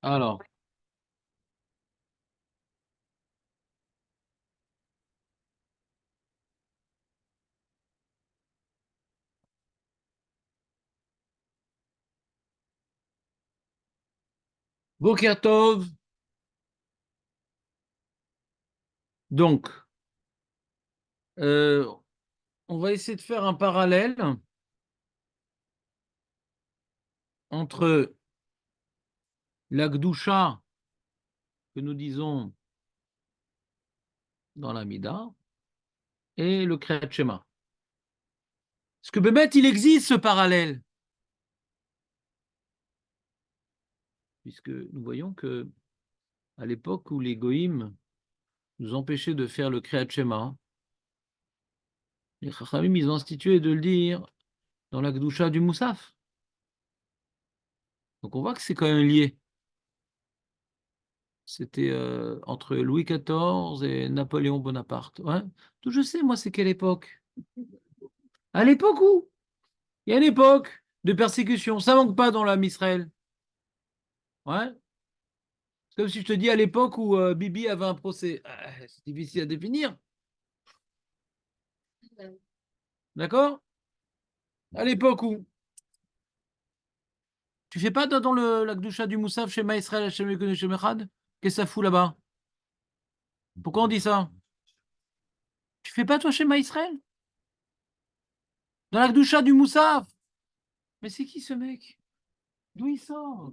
Alors, Boker Tov. Donc, euh, on va essayer de faire un parallèle entre la Gdusha que nous disons dans la Mida et le Kriyat Shema. Parce que Bémet, il existe ce parallèle, puisque nous voyons que à l'époque où les Goïms nous empêchaient de faire le Kriyat Shema, les Chachamim, ils ont institué de le dire dans la Gdusha du Moussaf. Donc on voit que c'est quand même lié. C'était entre Louis XIV et Napoléon Bonaparte. Ouais. Tout je sais, moi, c'est quelle époque? À l'époque où? Il y a une époque de persécution. Ça manque pas dans l'âme Israël. Ouais. C'est comme si je te dis à l'époque où Bibi avait un procès. C'est difficile à définir. D'accord? À l'époque où? Tu fais pas dans le lac Gdusha du Moussaf chez Israël, chez Mekone, chez Mechad? Qu'est-ce que ça fout là-bas? Pourquoi on dit ça? Tu fais pas toi chez Israël? Dans la Gdusha du Moussaf? Mais c'est qui ce mec? D'où il sort?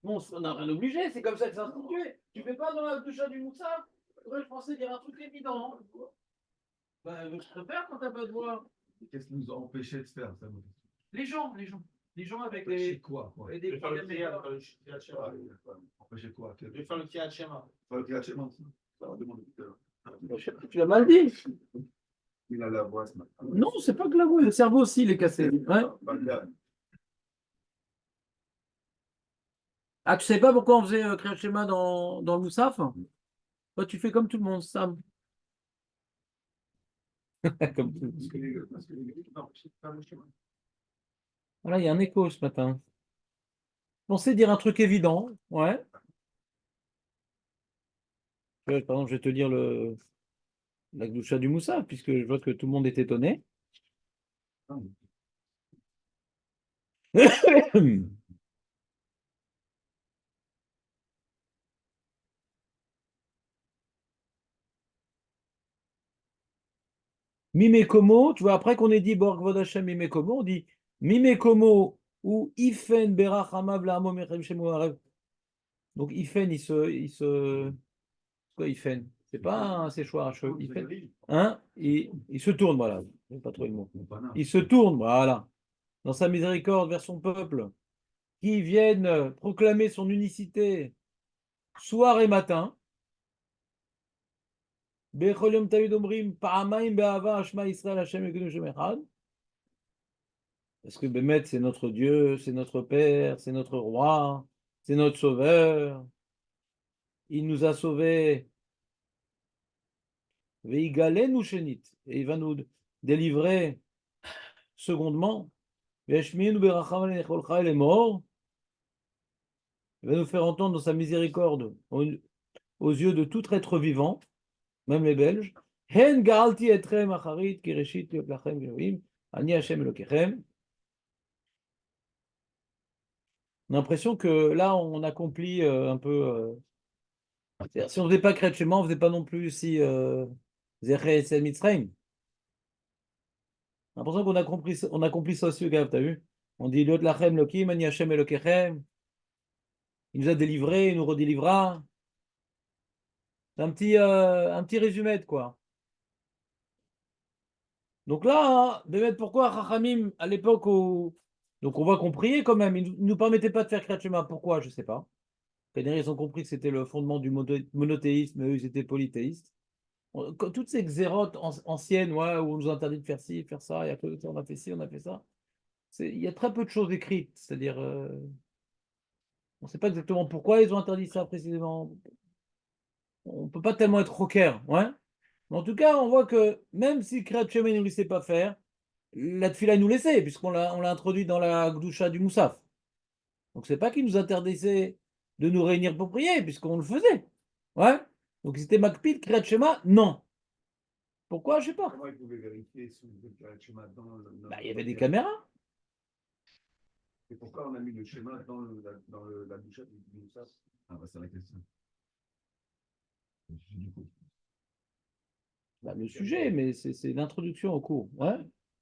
Bon, on n'a rien obligé, c'est comme ça que c'est institué. Tu fais pas dans la douche du Moussa? Ouais, je pensais dire un truc évident. Bah, je préfère quand t'as pas de voix. Qu'est-ce qui nous a empêché de faire ça? Les gens, les gens. Les gens avec Empêcher les. quoi? Et des Faire le problèmes. empêcher quoi? De faire le Kirat Shema. Faire le Kriyat Shema. Ça va demander tout à l'heure. Tu l'as mal dit. Il a la voix ce matin. Non, c'est pas que la voix, le cerveau aussi, il est cassé. Ouais. Ah, tu sais pas pourquoi on faisait Kriyat Shema dans le Moussaf? Toi, tu fais comme tout le monde, Sam. Comme tout le monde. Parce que les Grecs n'empêchaient de faire le Shema. Voilà, il y a un écho ce matin. Je pensais dire un truc évident. Ouais. Par exemple, je vais te dire la Gdusha du Moussa, puisque je vois que tout le monde est étonné. Mimekomo, tu vois, après qu'on ait dit Borg Vodachem Mimekomo, on dit Mimekomo ou Ifen Berach Hamav La'amo Mechem Shemu Arev. Donc Ifen, c'est quoi Ifen? C'est pas un séchoir à cheveux. Ifen. Hein? Il se tourne, voilà. Je n'ai pas trouvé le mot. Il se tourne, voilà, dans sa miséricorde vers son peuple, qui viennent proclamer son unicité soir et matin. Bechol Yom Tavid Omrim Pa'amayim Be'ava Hashma Yisrael Hashem Elokeinu Shem Echad. Parce que Bémet, c'est notre Dieu, c'est notre Père, c'est notre Roi, c'est notre Sauveur. Il nous a sauvés. Veigalenu Shenit. Et il va nous délivrer secondement. Veshminu Beracham Alecholcha Lemor. Il va nous faire entendre dans sa miséricorde aux yeux de tout être vivant, même les Belges. Hen Gaalti Etrem Acharit Kireshit Lachem Elohim. Ani Hashem Elokechem. On a l'impression que là, on accomplit un peu. Si on ne faisait pas Kriyat Shema, on ne faisait pas non plus si Zecher Etzel Mitzrayim. On a l'impression qu'on accomplit ça aussi, gars, t'as vu? On dit Lot Lachem Lokim, Ani Hashem Elokechem. Il nous a délivrés, il nous redélivrera. C'est un petit résumé de quoi. Donc là, hein, pourquoi Chachamim, à l'époque où. Donc on voit qu'on priait quand même, ils ne nous permettaient pas de faire Kriyat Shema. Pourquoi? Je ne sais pas. Ils ont compris que c'était le fondement du monothéisme, eux, ils étaient polythéistes. Toutes ces xérotes anciennes, ouais, où on nous interdit de faire ci, faire ça, et après on a fait ci, on a fait ça. Il y a très peu de choses écrites, c'est-à-dire, on ne sait pas exactement pourquoi ils ont interdit ça précisément. On ne peut pas tellement être rocker, ouais. Mais en tout cas, on voit que même si Kriyat Shema ne nous laissait pas faire, la Tfila nous laissait, puisqu'on l'a introduit dans la Gdusha du Moussaf. Donc c'est pas qu'ils nous interdisaient de nous réunir pour prier, puisqu'on le faisait. Ouais. Donc c'était Makpid, Kriyat Shema, non. Pourquoi? Je sais pas. Comment ils pouvaient vérifier si vous faites le schéma Bah, il y avait des caméras. Et pourquoi on a mis le schéma dans la bouchette du Moussa? Ah, bah, c'est la question. Bah, le sujet, mais c'est l'introduction au cours. Ouais.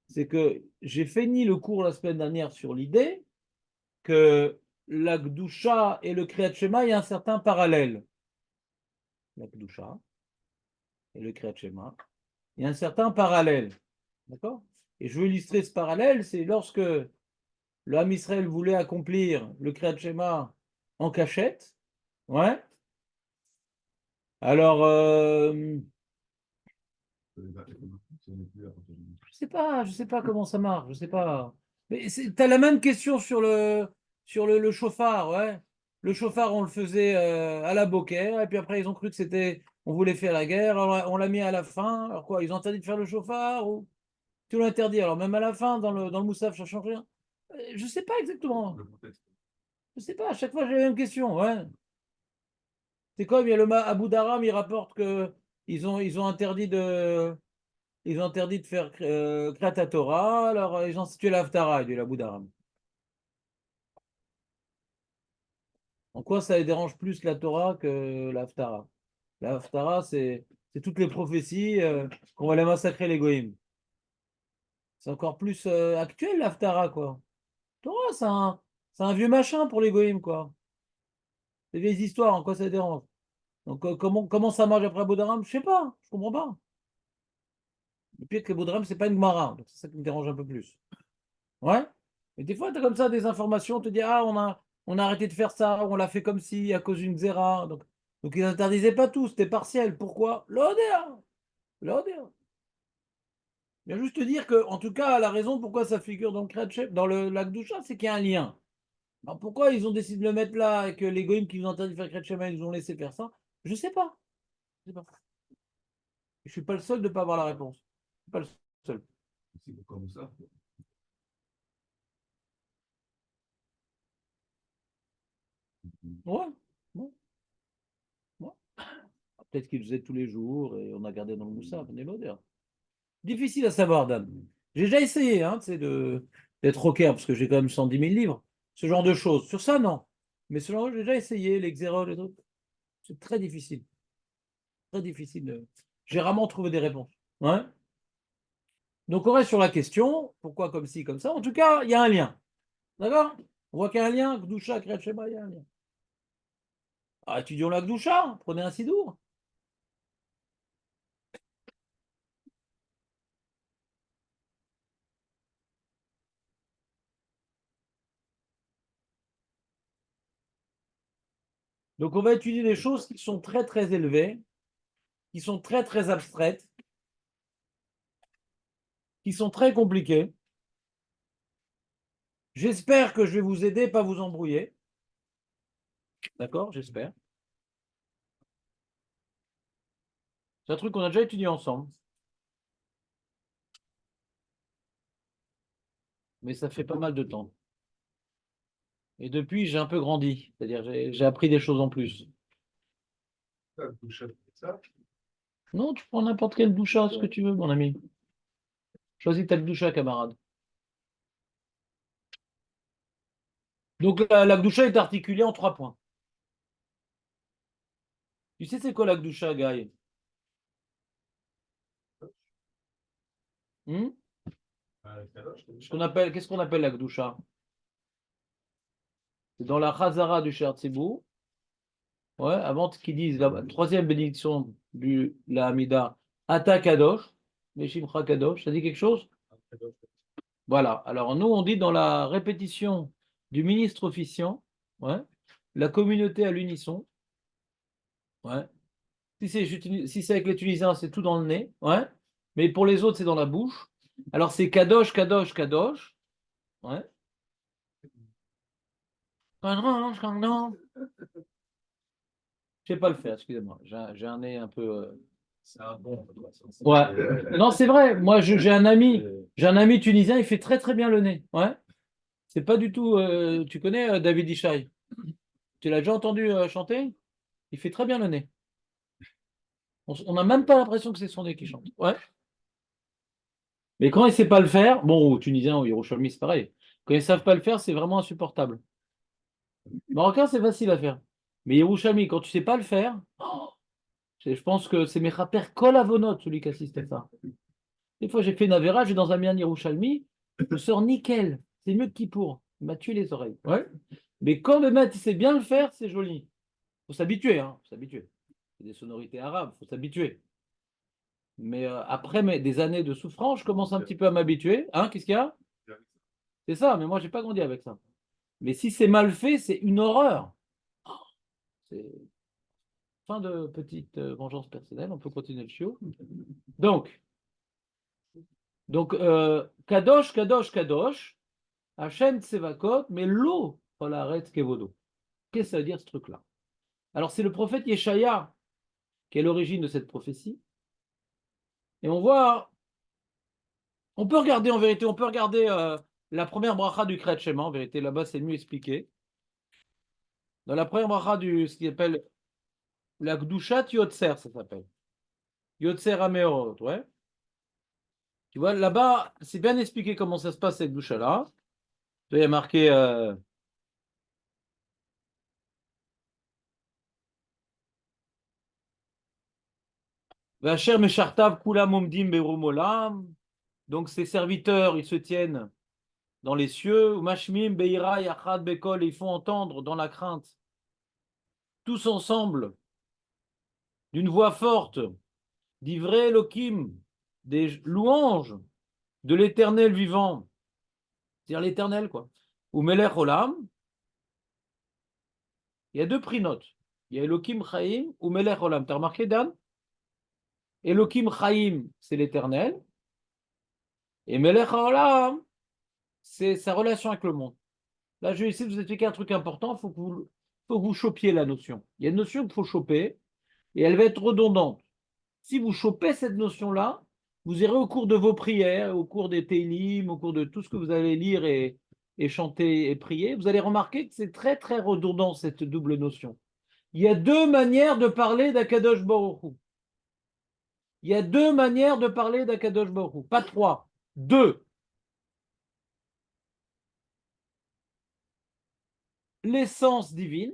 C'est que j'ai fini le cours la semaine dernière sur l'idée que la Gdusha et le Kriyat Shema, il y a un certain parallèle. La Gdusha et le Kriyat Shema, il y a un certain parallèle. D'accord? Et je veux illustrer ce parallèle, c'est lorsque le Ham Israël voulait accomplir le Kriyat Shema en cachette. Ouais. Alors, je sais pas comment ça marche, je sais pas. Mais tu as la même question sur le chauffard, ouais. Le chauffard, on le faisait à la Beaucaire, et puis après, ils ont cru que c'était, on voulait faire la guerre, alors on l'a mis à la fin. Alors quoi, ils ont interdit de faire le chauffard ou tout l'interdit? Alors même à la fin, dans le Moussaf, ça change rien. Je sais pas exactement. Je sais pas, à chaque fois, j'ai la même question, ouais. C'est comme il y a Abu Dharam, il rapporte que ils ont interdit de faire Kriyat Torah, alors ils ont institué l'Haftara, il dit l'Abu Dharam. En quoi ça les dérange plus la Torah que l'Haftara? L'Haftara, c'est toutes les prophéties qu'on va les massacrer les goïms. C'est encore plus actuel l'Haftara, quoi. Torah, c'est un vieux machin pour les goïms, quoi. C'est des vieilles histoires, en quoi ça les dérange? Donc comment ça marche après Abu Dharam? Je sais pas, je comprends pas. Le pire que Abu Dharam, c'est pas une Gemara, donc c'est ça qui me dérange un peu plus. Ouais. Et des fois, tu as comme ça des informations, on te dit, ah, on a arrêté de faire ça, on l'a fait comme si, à cause d'une xéra. Donc ils n'interdisaient pas tout, c'était partiel. Pourquoi? L'ODA. L'ODA. Je viens juste te dire que, en tout cas, la raison pourquoi ça figure dans le Kriyat Shema, dans le lac Doucha, c'est qu'il y a un lien. Alors pourquoi ils ont décidé de le mettre là et que les goïms qui nous ont interdit de faire Kriyat Shema, ils nous ont laissé faire ça? Je sais pas. Je sais pas. Je suis pas le seul de ne pas avoir la réponse. Je suis pas le seul. C'est comme ça. Ouais. Ouais. Ouais. Peut-être qu'ils faisaient tous les jours et on a gardé dans le moussard, on est l'odeur. Difficile à savoir, Dan. J'ai déjà essayé hein, d'être rocker parce que j'ai quand même 110 000 livres. Ce genre de choses. Sur ça, non. Mais ce genre, j'ai déjà essayé, les xérols, les trucs. C'est très difficile. Très difficile. J'ai rarement trouvé des réponses. Ouais. Donc, on reste sur la question. Pourquoi comme ci, comme ça? En tout cas, il y a un lien. D'accord? On voit qu'il y a un lien. Gdoucha, Kriyat Shema, il y a un lien. Ah, étudions la Gdoucha. Prenez un sidour. Donc, on va étudier des choses qui sont très, très élevées, qui sont très, très abstraites, qui sont très compliquées. J'espère que je vais vous aider, pas vous embrouiller. D'accord? J'espère. C'est un truc qu'on a déjà étudié ensemble. Mais ça fait pas mal de temps. Et depuis, j'ai un peu grandi. C'est-à-dire, j'ai appris des choses en plus. Ça, Non, tu prends n'importe quelle doucha, ce que tu veux, mon ami. Choisis ta doucha, camarade. Donc, la doucha est articulée en 3 points. Tu sais, c'est quoi la doucha, Guy? Hmm. Qu'est-ce qu'on appelle la doucha? C'est dans la Chazara du Cher Tzibou. Ouais, avant qu'ils disent la troisième bénédiction de la Hamida, Ata Kadosh, Meshimcha Kadosh, ça dit quelque chose? Voilà. Alors, nous, on dit dans la répétition du ministre officiant, ouais, la communauté à l'unisson. Ouais. Si c'est avec les Tunisiens, c'est tout dans le nez. Ouais. Mais pour les autres, c'est dans la bouche. Alors, c'est Kadosh, Kadosh, Kadosh. Ouais. Je ne sais pas le faire, excusez-moi. J'ai un nez un peu. c'est un bon. Ouais. Non, c'est vrai. Moi, j'ai un ami tunisien, il fait très très bien le nez. Ouais. C'est pas du tout. Tu connais David Ishaï? Tu l'as déjà entendu chanter? Il fait très bien le nez. On n'a même pas l'impression que c'est son nez qui chante. Ouais. Mais quand il ne sait pas le faire, bon, aux Tunisiens ou Yerushalmi, c'est pareil. Quand ils ne savent pas le faire, c'est vraiment insupportable. Marocain, c'est facile à faire. Mais Yerushalmi, quand tu ne sais pas le faire, oh, je pense que c'est Mechaper Kol Avonot, celui qui assiste à ça. Des fois, j'ai fait une avéra, je vais dans un mien Yerushalmi, je sors nickel. C'est mieux que Kippour. Il m'a tué les oreilles. Ouais. Mais quand le maître il sait bien le faire, c'est joli. Faut s'habituer, hein. Faut s'habituer. C'est des sonorités arabes, faut s'habituer. Mais après des années de souffrance, je commence un petit peu à m'habituer. Hein, qu'est-ce qu'il y a? C'est ça, mais moi, j'ai pas grandi avec ça. Mais si c'est mal fait, c'est une horreur. C'est fin de petite vengeance personnelle. On peut continuer le chiot. Donc, Kadosh, Kadosh, Kadosh, Hachem Tsevakot, mais l'eau, Polaret Kevodo. Qu'est-ce que ça veut dire ce truc-là? Alors, c'est le prophète Yeshaya qui est l'origine de cette prophétie. Et on voit, on peut regarder en vérité, on peut regarder la première bracha du Kriyat Shema, en vérité, là-bas c'est mieux expliqué. Dans la première bracha ce qu'il appelle la Gdushat Yotzer, ça s'appelle. Yotzer Ameorot, ouais. Tu vois, là-bas, c'est bien expliqué comment ça se passe cette Gdusha-là. Il y a marqué Vacher Meshartav Kulam Omdim Berum Olam. Donc ces serviteurs, ils se tiennent dans les cieux. Mashmim Beira Yachad Bekol, ils font entendre dans la crainte, tous ensemble, d'une voix forte, d'Ivrei Elohim, des louanges de l'éternel vivant, c'est-à-dire l'éternel, quoi. Ou Melech Olam, il y a deux prinotes. Il y a Elohim Chaim ou Melech Olam. Tu as remarqué, Dan? Elohim Chaim, c'est l'éternel. Et Melech Olam, c'est sa relation avec le monde. Là, je vais essayer de vous expliquer un truc important. Faut que vous chopiez la notion. Il y a une notion qu'il faut choper et elle va être redondante. Si vous chopez cette notion-là, vous irez au cours de vos prières, au cours des télim, au cours de tout ce que vous allez lire et chanter et prier, vous allez remarquer que c'est très très redondant cette double notion. Il y a deux manières de parler d'Akadosh Baruch Hu. Il y a deux manières de parler d'Akadosh Baruch Hu. Pas trois, deux. L'essence divine,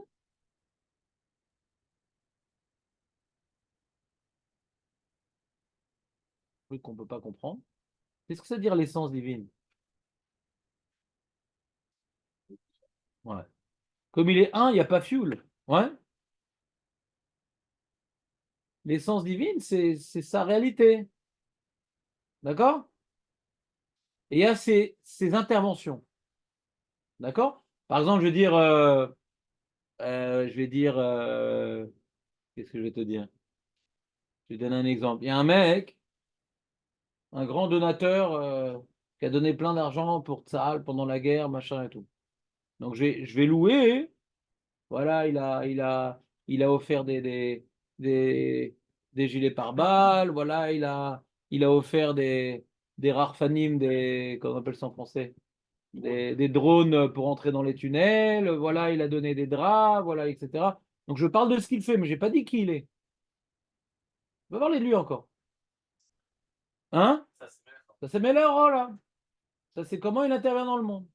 truc qu'on ne peut pas comprendre. Qu'est-ce que ça veut dire l'essence divine? Ouais. Comme il est un, il n'y a pas fuel. Ouais. L'essence divine, c'est sa réalité. D'accord? Et il y a ces interventions. D'accord? Par exemple, je vais dire, qu'est-ce que je vais te dire? Je vais donner un exemple. Il y a un mec, un grand donateur, qui a donné plein d'argent pour Tsahal pendant la guerre, machin et tout. Donc je vais louer. Voilà, il a offert des gilets pare-balles. Voilà, il a offert des rarfanim, comment on appelle ça en français? Des drones pour entrer dans les tunnels, voilà, il a donné des draps, voilà, etc. Donc je parle de ce qu'il fait, mais je n'ai pas dit qui il est. On va parler de lui encore. Hein? Ça c'est Meller, là. Ça c'est comment il intervient dans le monde.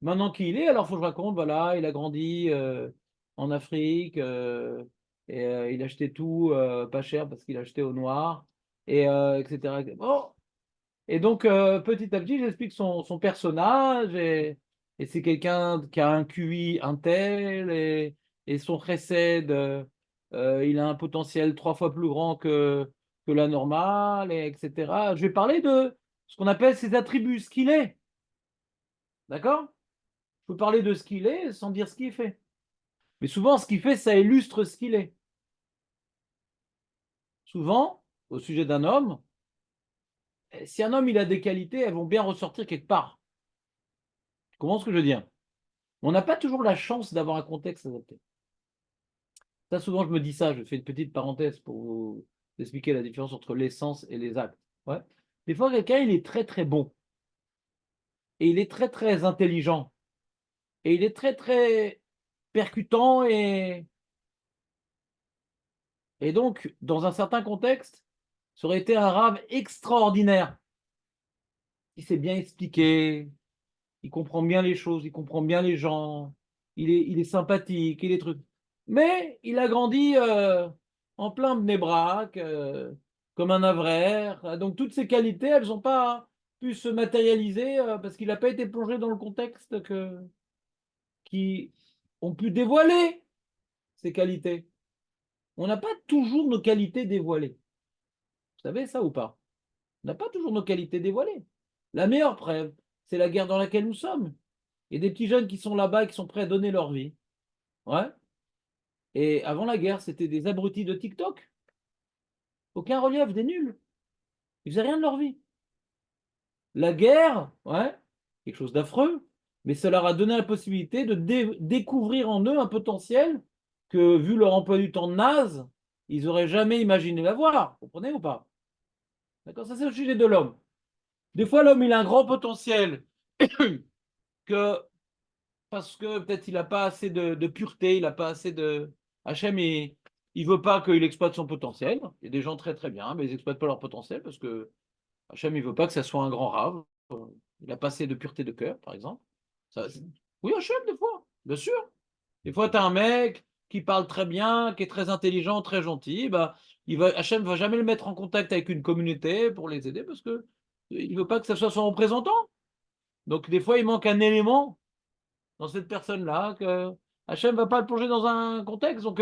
Maintenant qui il est, alors il faut que je raconte, voilà, il a grandi en Afrique, et il achetait tout pas cher parce qu'il achetait au noir, et etc. Bon, et donc, petit à petit, j'explique son personnage, et c'est quelqu'un qui a un QI un tel, et son chesed, il a un potentiel 3 fois plus grand que la normale, et etc. Je vais parler de ce qu'on appelle ses attributs, ce qu'il est. D'accord? Je peux parler de ce qu'il est sans dire ce qu'il fait. Mais souvent, ce qu'il fait, ça illustre ce qu'il est. Souvent, au sujet d'un homme, si un homme il a des qualités, elles vont bien ressortir quelque part. Tu comprends ce que je veux dire? On n'a pas toujours la chance d'avoir un contexte adapté. Ça, souvent, je me dis ça. Je fais une petite parenthèse pour vous expliquer la différence entre l'essence et les actes. Ouais. Des fois, quelqu'un, il est très, très bon. Et il est très, très intelligent. Et il est très, très percutant et donc, dans un certain contexte, ça aurait été un rave extraordinaire. Il s'est bien expliqué, il comprend bien les choses, il comprend bien les gens, il est sympathique, il est truc. Mais il a grandi en plein Bnei-Brak, comme un avraire. Donc toutes ces qualités, elles n'ont pas pu se matérialiser parce qu'il n'a pas été plongé dans le contexte qui ont pu dévoiler ces qualités. On n'a pas toujours nos qualités dévoilées. Vous savez ça ou pas? On n'a pas toujours nos qualités dévoilées. La meilleure preuve, c'est la guerre dans laquelle nous sommes. Il y a des petits jeunes qui sont là-bas et qui sont prêts à donner leur vie. Ouais. Et avant la guerre, c'était des abrutis de TikTok. Aucun relief, des nuls. Ils faisaient rien de leur vie. La guerre, ouais, quelque chose d'affreux, mais ça leur a donné la possibilité de découvrir en eux un potentiel que, vu leur emploi du temps naze, ils n'auraient jamais imaginé l'avoir. Vous comprenez ou pas? D'accord, ça c'est le sujet de l'homme. Des fois, l'homme, il a un grand potentiel que parce que peut-être il n'a pas assez de pureté, il n'a pas assez de. Hachem, il ne veut pas qu'il exploite son potentiel. Il y a des gens très très bien, mais ils n'exploitent pas leur potentiel parce que Hachem, il ne veut pas que ça soit un grand rave. Il n'a pas assez de pureté de cœur, par exemple. Oui, Hachem, des fois, bien sûr. Des fois, tu as un mec qui parle très bien, qui est très intelligent, très gentil. Bah, Hachem ne va jamais le mettre en contact avec une communauté pour les aider parce que il ne veut pas que ça soit son représentant. Donc, des fois, il manque un élément dans cette personne-là, que Hachem ne va pas le plonger dans un contexte. Donc,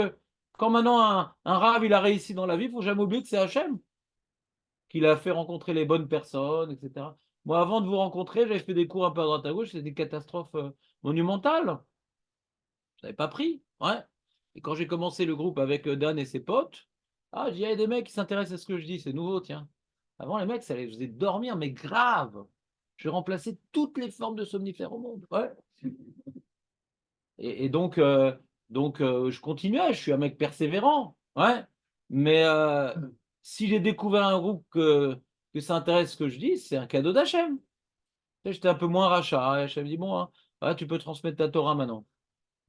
quand maintenant un rave il a réussi dans la vie, il ne faut jamais oublier que c'est Hachem qui l'a fait rencontrer les bonnes personnes, etc. Moi, avant de vous rencontrer, j'avais fait des cours un peu à droite à gauche, c'était des catastrophes monumentales. Je n'avais pas pris. Ouais. Et quand j'ai commencé le groupe avec Dan et ses potes, il y a des mecs qui s'intéressent à ce que je dis, c'est nouveau, tiens. Avant, les mecs, ça les faisait dormir, mais grave. J'ai remplacé toutes les formes de somnifères au monde. Ouais. Et donc, je continuais, je suis un mec persévérant. Ouais. Mais si j'ai découvert un groupe que ça intéresse ce que je dis, c'est un cadeau d'Hachem. J'étais un peu moins rachat. Hachem dit, bon, hein, ouais, tu peux transmettre ta Torah maintenant.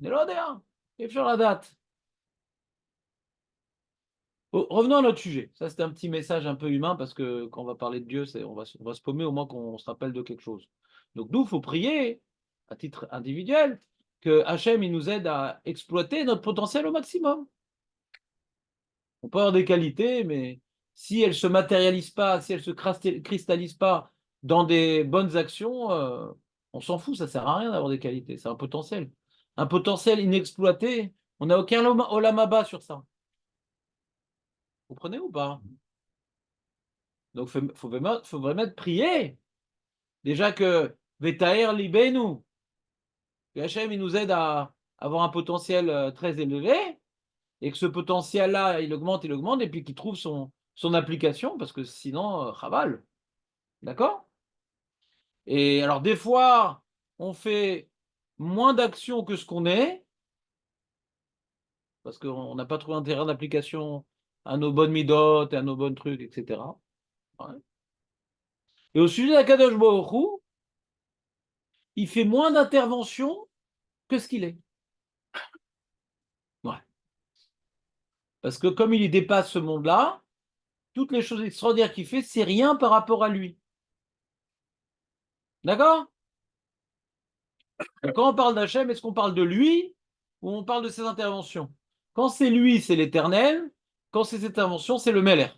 Mais là, derrière, et sur la date. Revenons à notre sujet. Ça, c'était un petit message un peu humain parce que quand on va parler de Dieu, on va se paumer au moins qu'on se rappelle de quelque chose. Donc, nous, il faut prier à titre individuel que Hachem il nous aide à exploiter notre potentiel au maximum. On peut avoir des qualités, mais si elles ne se matérialisent pas, si elles ne se cristallisent pas dans des bonnes actions, on s'en fout, ça ne sert à rien d'avoir des qualités. C'est un potentiel. Un potentiel inexploité, on n'a aucun olam haba sur ça. Vous comprenez ou pas? Donc, faut vraiment prier. Déjà que Vetaer libenu, que Hachem il nous aide à avoir un potentiel très élevé, et que ce potentiel-là, il augmente, et puis qu'il trouve son application, parce que sinon, chaval. D'accord? Et alors, des fois, on fait moins d'actions que ce qu'on est, parce qu'on n'a pas trouvé un terrain d'application à nos bonnes midotes, à nos bonnes trucs, etc. Ouais. Et au sujet d'Akadosh Baruch Hu, il fait moins d'interventions que ce qu'il est. Ouais. Parce que comme il dépasse ce monde-là, toutes les choses extraordinaires qu'il fait, c'est rien par rapport à lui. D'accord? Donc, quand on parle d'Hachem, est-ce qu'on parle de lui ou on parle de ses interventions? Quand c'est lui, c'est l'éternel. Quand c'est ses interventions, c'est le Meller.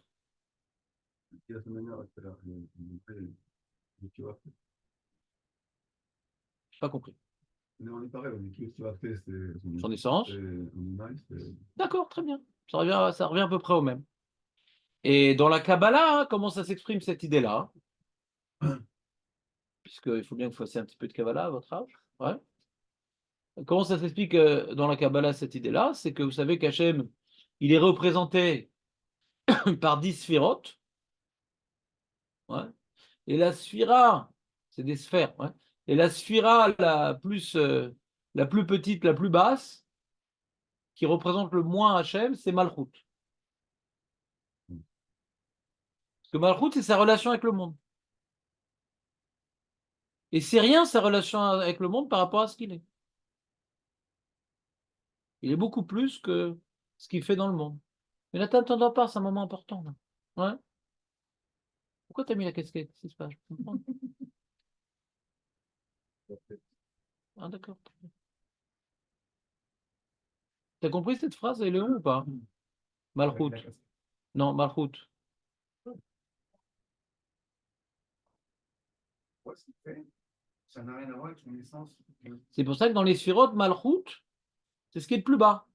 Il a sa manière à faire tu vois. Je n'ai pas compris. Mais on est pareil, on est qui va faire, Son naissance. c'est D'accord, très bien. Ça revient à peu près au même. Et dans la Kabbalah, comment ça s'exprime cette idée-là? Puisqu'il faut bien que vous fassiez un petit peu de Kabbalah à votre âge. Ouais. Comment ça s'explique dans la Kabbalah cette idée-là? C'est que vous savez qu'Hachem, il est représenté par 10 sphirotes. Ouais. Et la sphira, c'est des sphères. Ouais. Et la sphira la plus petite, la plus basse, qui représente le moins Hachem, c'est Malchut. Parce que Malchut, c'est sa relation avec le monde. Et c'est rien sa relation avec le monde par rapport à ce qu'il est. Il est beaucoup plus que ce qu'il fait dans le monde. Mais là, t'entends pas, c'est un moment important. Là. Ouais. Pourquoi tu as mis la casquette? Qu'est-ce qui se passe? Je comprends. Ah, d'accord. T'as compris cette phrase, Léon, ou pas? Malchut. Non, Malchut. Ouais, c'est fait. Ça n'a rien à voir avec son essence. C'est pour ça que dans les sphirotes, Malchut, c'est ce qui est le plus bas.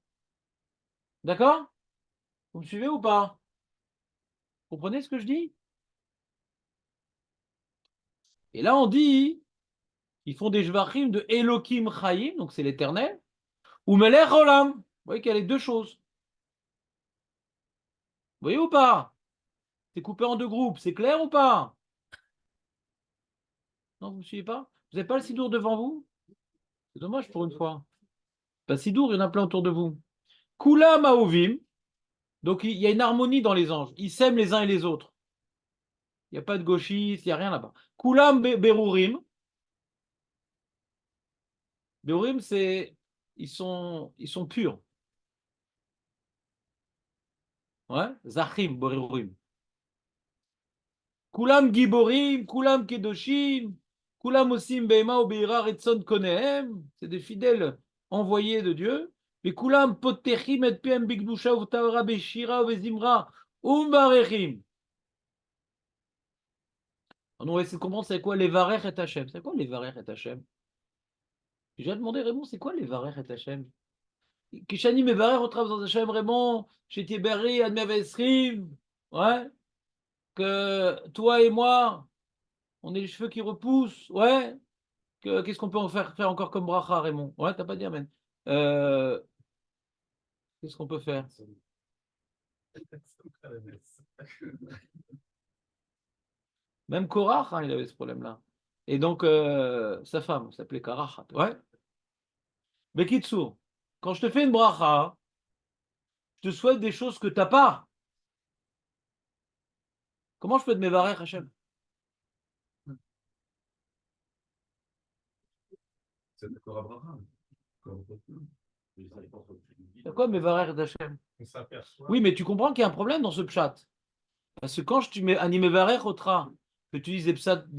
D'accord? Vous me suivez ou pas? Vous comprenez ce que je dis? Et là, on dit, ils font des jvachim de Elohim Chaim, donc c'est l'éternel, ou Melech Olam. Vous voyez qu'il y a les deux choses. Vous voyez ou pas? C'est coupé en deux groupes, c'est clair ou pas? Non, vous ne me suivez pas? Vous n'avez pas le sidour devant vous? C'est dommage pour une fois. Pas sidour, il y en a plein autour de vous. Kula Maovim, donc il y a une harmonie dans les anges. Ils s'aiment les uns et les autres. Il n'y a pas de gauchistes, il n'y a rien là-bas. Kulam Berurim. Berurim, c'est. Ils sont purs. Ouais? Zachim, Berurim. Kulam Giborim, Kulam Kedoshim, Kulam Osim Beima ou Beira Retson Konehem. C'est des fidèles envoyés de Dieu. Mais Kulam Potechim et Piem Bigdusha ou Taora Beshira ou Zimra Umbarechim. On va essayer de comprendre c'est quoi les Varer et Hachem. C'est quoi les Varer et Hachem? J'ai déjà demandé Raymond, c'est quoi les Varer et Hachem? Kishani Mevarer au travail Hachem Raymond, chez Thierry, Admevesrim. Ouais. Que toi et moi, on est les cheveux qui repoussent. Ouais. Qu'est-ce qu'on peut en faire encore comme bracha, Raymond? Ouais, t'as pas dit amen. Euh, Qu'est-ce qu'on peut faire? Même Korach, hein, il avait ce problème-là. Et donc, sa femme s'appelait Karachat. Ouais. Bekitsour, quand je te fais une bracha, je te souhaite des choses que t'as pas. Comment je peux te mévarer, Hachem? C'est d'accord, Abraham. C'est quoi mévarer d'Hachem? Oui, mais tu comprends qu'il y a un problème dans ce pshat. Parce que quand tu mets animevarer otra, que tu utilises des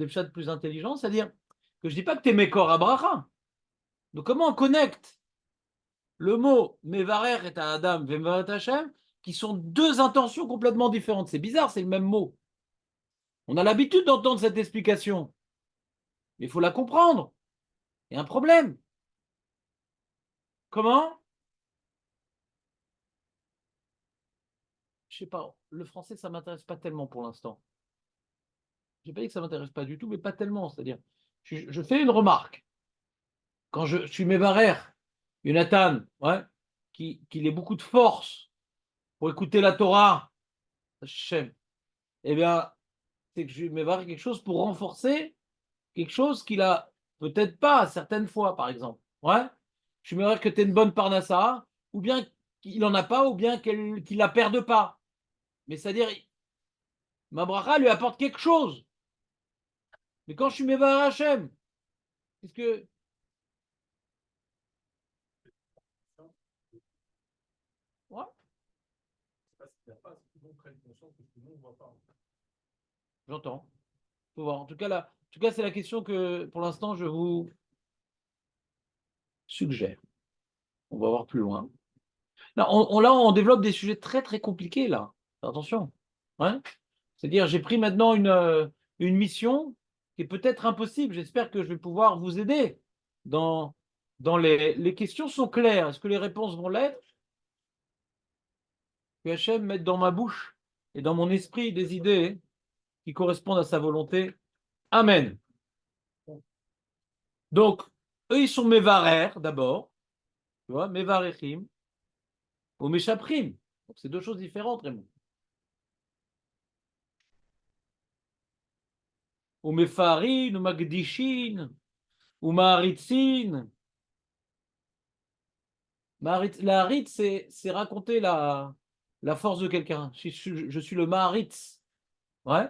pshat plus intelligents, c'est-à-dire que je dis pas que tu es mécor Abraham. Donc comment on connecte le mot mevarer et à Adam, vemevarer Hachem, qui sont deux intentions complètement différentes? C'est bizarre, c'est le même mot. On a l'habitude d'entendre cette explication, mais il faut la comprendre. Il y a un problème. Comment? Je sais pas. Le français, ça m'intéresse pas tellement pour l'instant. J'ai pas dit que ça m'intéresse pas du tout, mais pas tellement. C'est-à-dire, je fais une remarque. Quand je suis mévarer, Jonathan, ouais, qu'il ait beaucoup de force pour écouter la Torah, Hachem, eh bien, c'est que je vais mévarer quelque chose pour renforcer quelque chose qu'il a peut-être pas certaines fois, par exemple. Ouais. Je suis mévarer que tu es une bonne parnassa, ou bien qu'il n'en a pas, ou bien qu'il la perde pas. Mais c'est-à-dire, ma bracha lui apporte quelque chose. Mais quand je suis mévarer Hachem, qu'est-ce que. Ouais, j'entends. Faut voir. En tout cas, c'est la question que pour l'instant je vous suggère. On va voir plus loin. Là, on développe des sujets très très compliqués là. Attention. Ouais. C'est-à-dire, j'ai pris maintenant une mission qui est peut-être impossible. J'espère que je vais pouvoir vous aider. Dans les questions sont claires. Est-ce que les réponses vont l'être? Que Hachem mette dans ma bouche et dans mon esprit des idées qui correspondent à sa volonté. Amen. Donc, eux, ils sont Mevarer d'abord, tu vois, Mevarechim, ou Meshaprim. Donc, c'est deux choses différentes, Raymond. Ou Mefarin, ou Magdishin, ou Maharitzin. La Haritz, c'est raconter la force de quelqu'un. Je suis le Maharitz, ouais,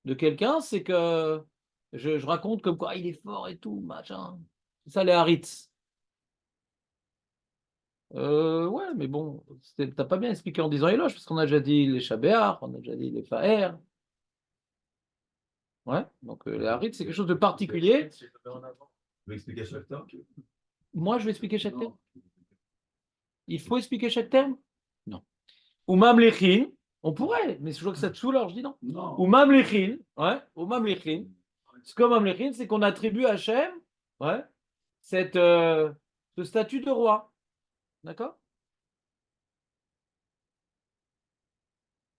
de quelqu'un, c'est que je raconte comme quoi il est fort et tout, machin. C'est ça les Haritz. Ouais, mais bon, t'as pas bien expliqué en disant éloge, parce qu'on a déjà dit les Shabéar, on a déjà dit les Faer. Ouais, donc les Harit, c'est quelque chose de particulier. Tu veux expliquer chaque terme? Moi, je vais expliquer chaque terme. Il faut expliquer chaque terme? Non. Ou Mamlechin, on pourrait, mais je vois que ça te saoule, alors je dis non. Ou Mamlechin, ouais, ou Mamlechin. Ce que Mamlechin, c'est qu'on attribue à Hachem, ouais, cette, ce statut de roi. D'accord?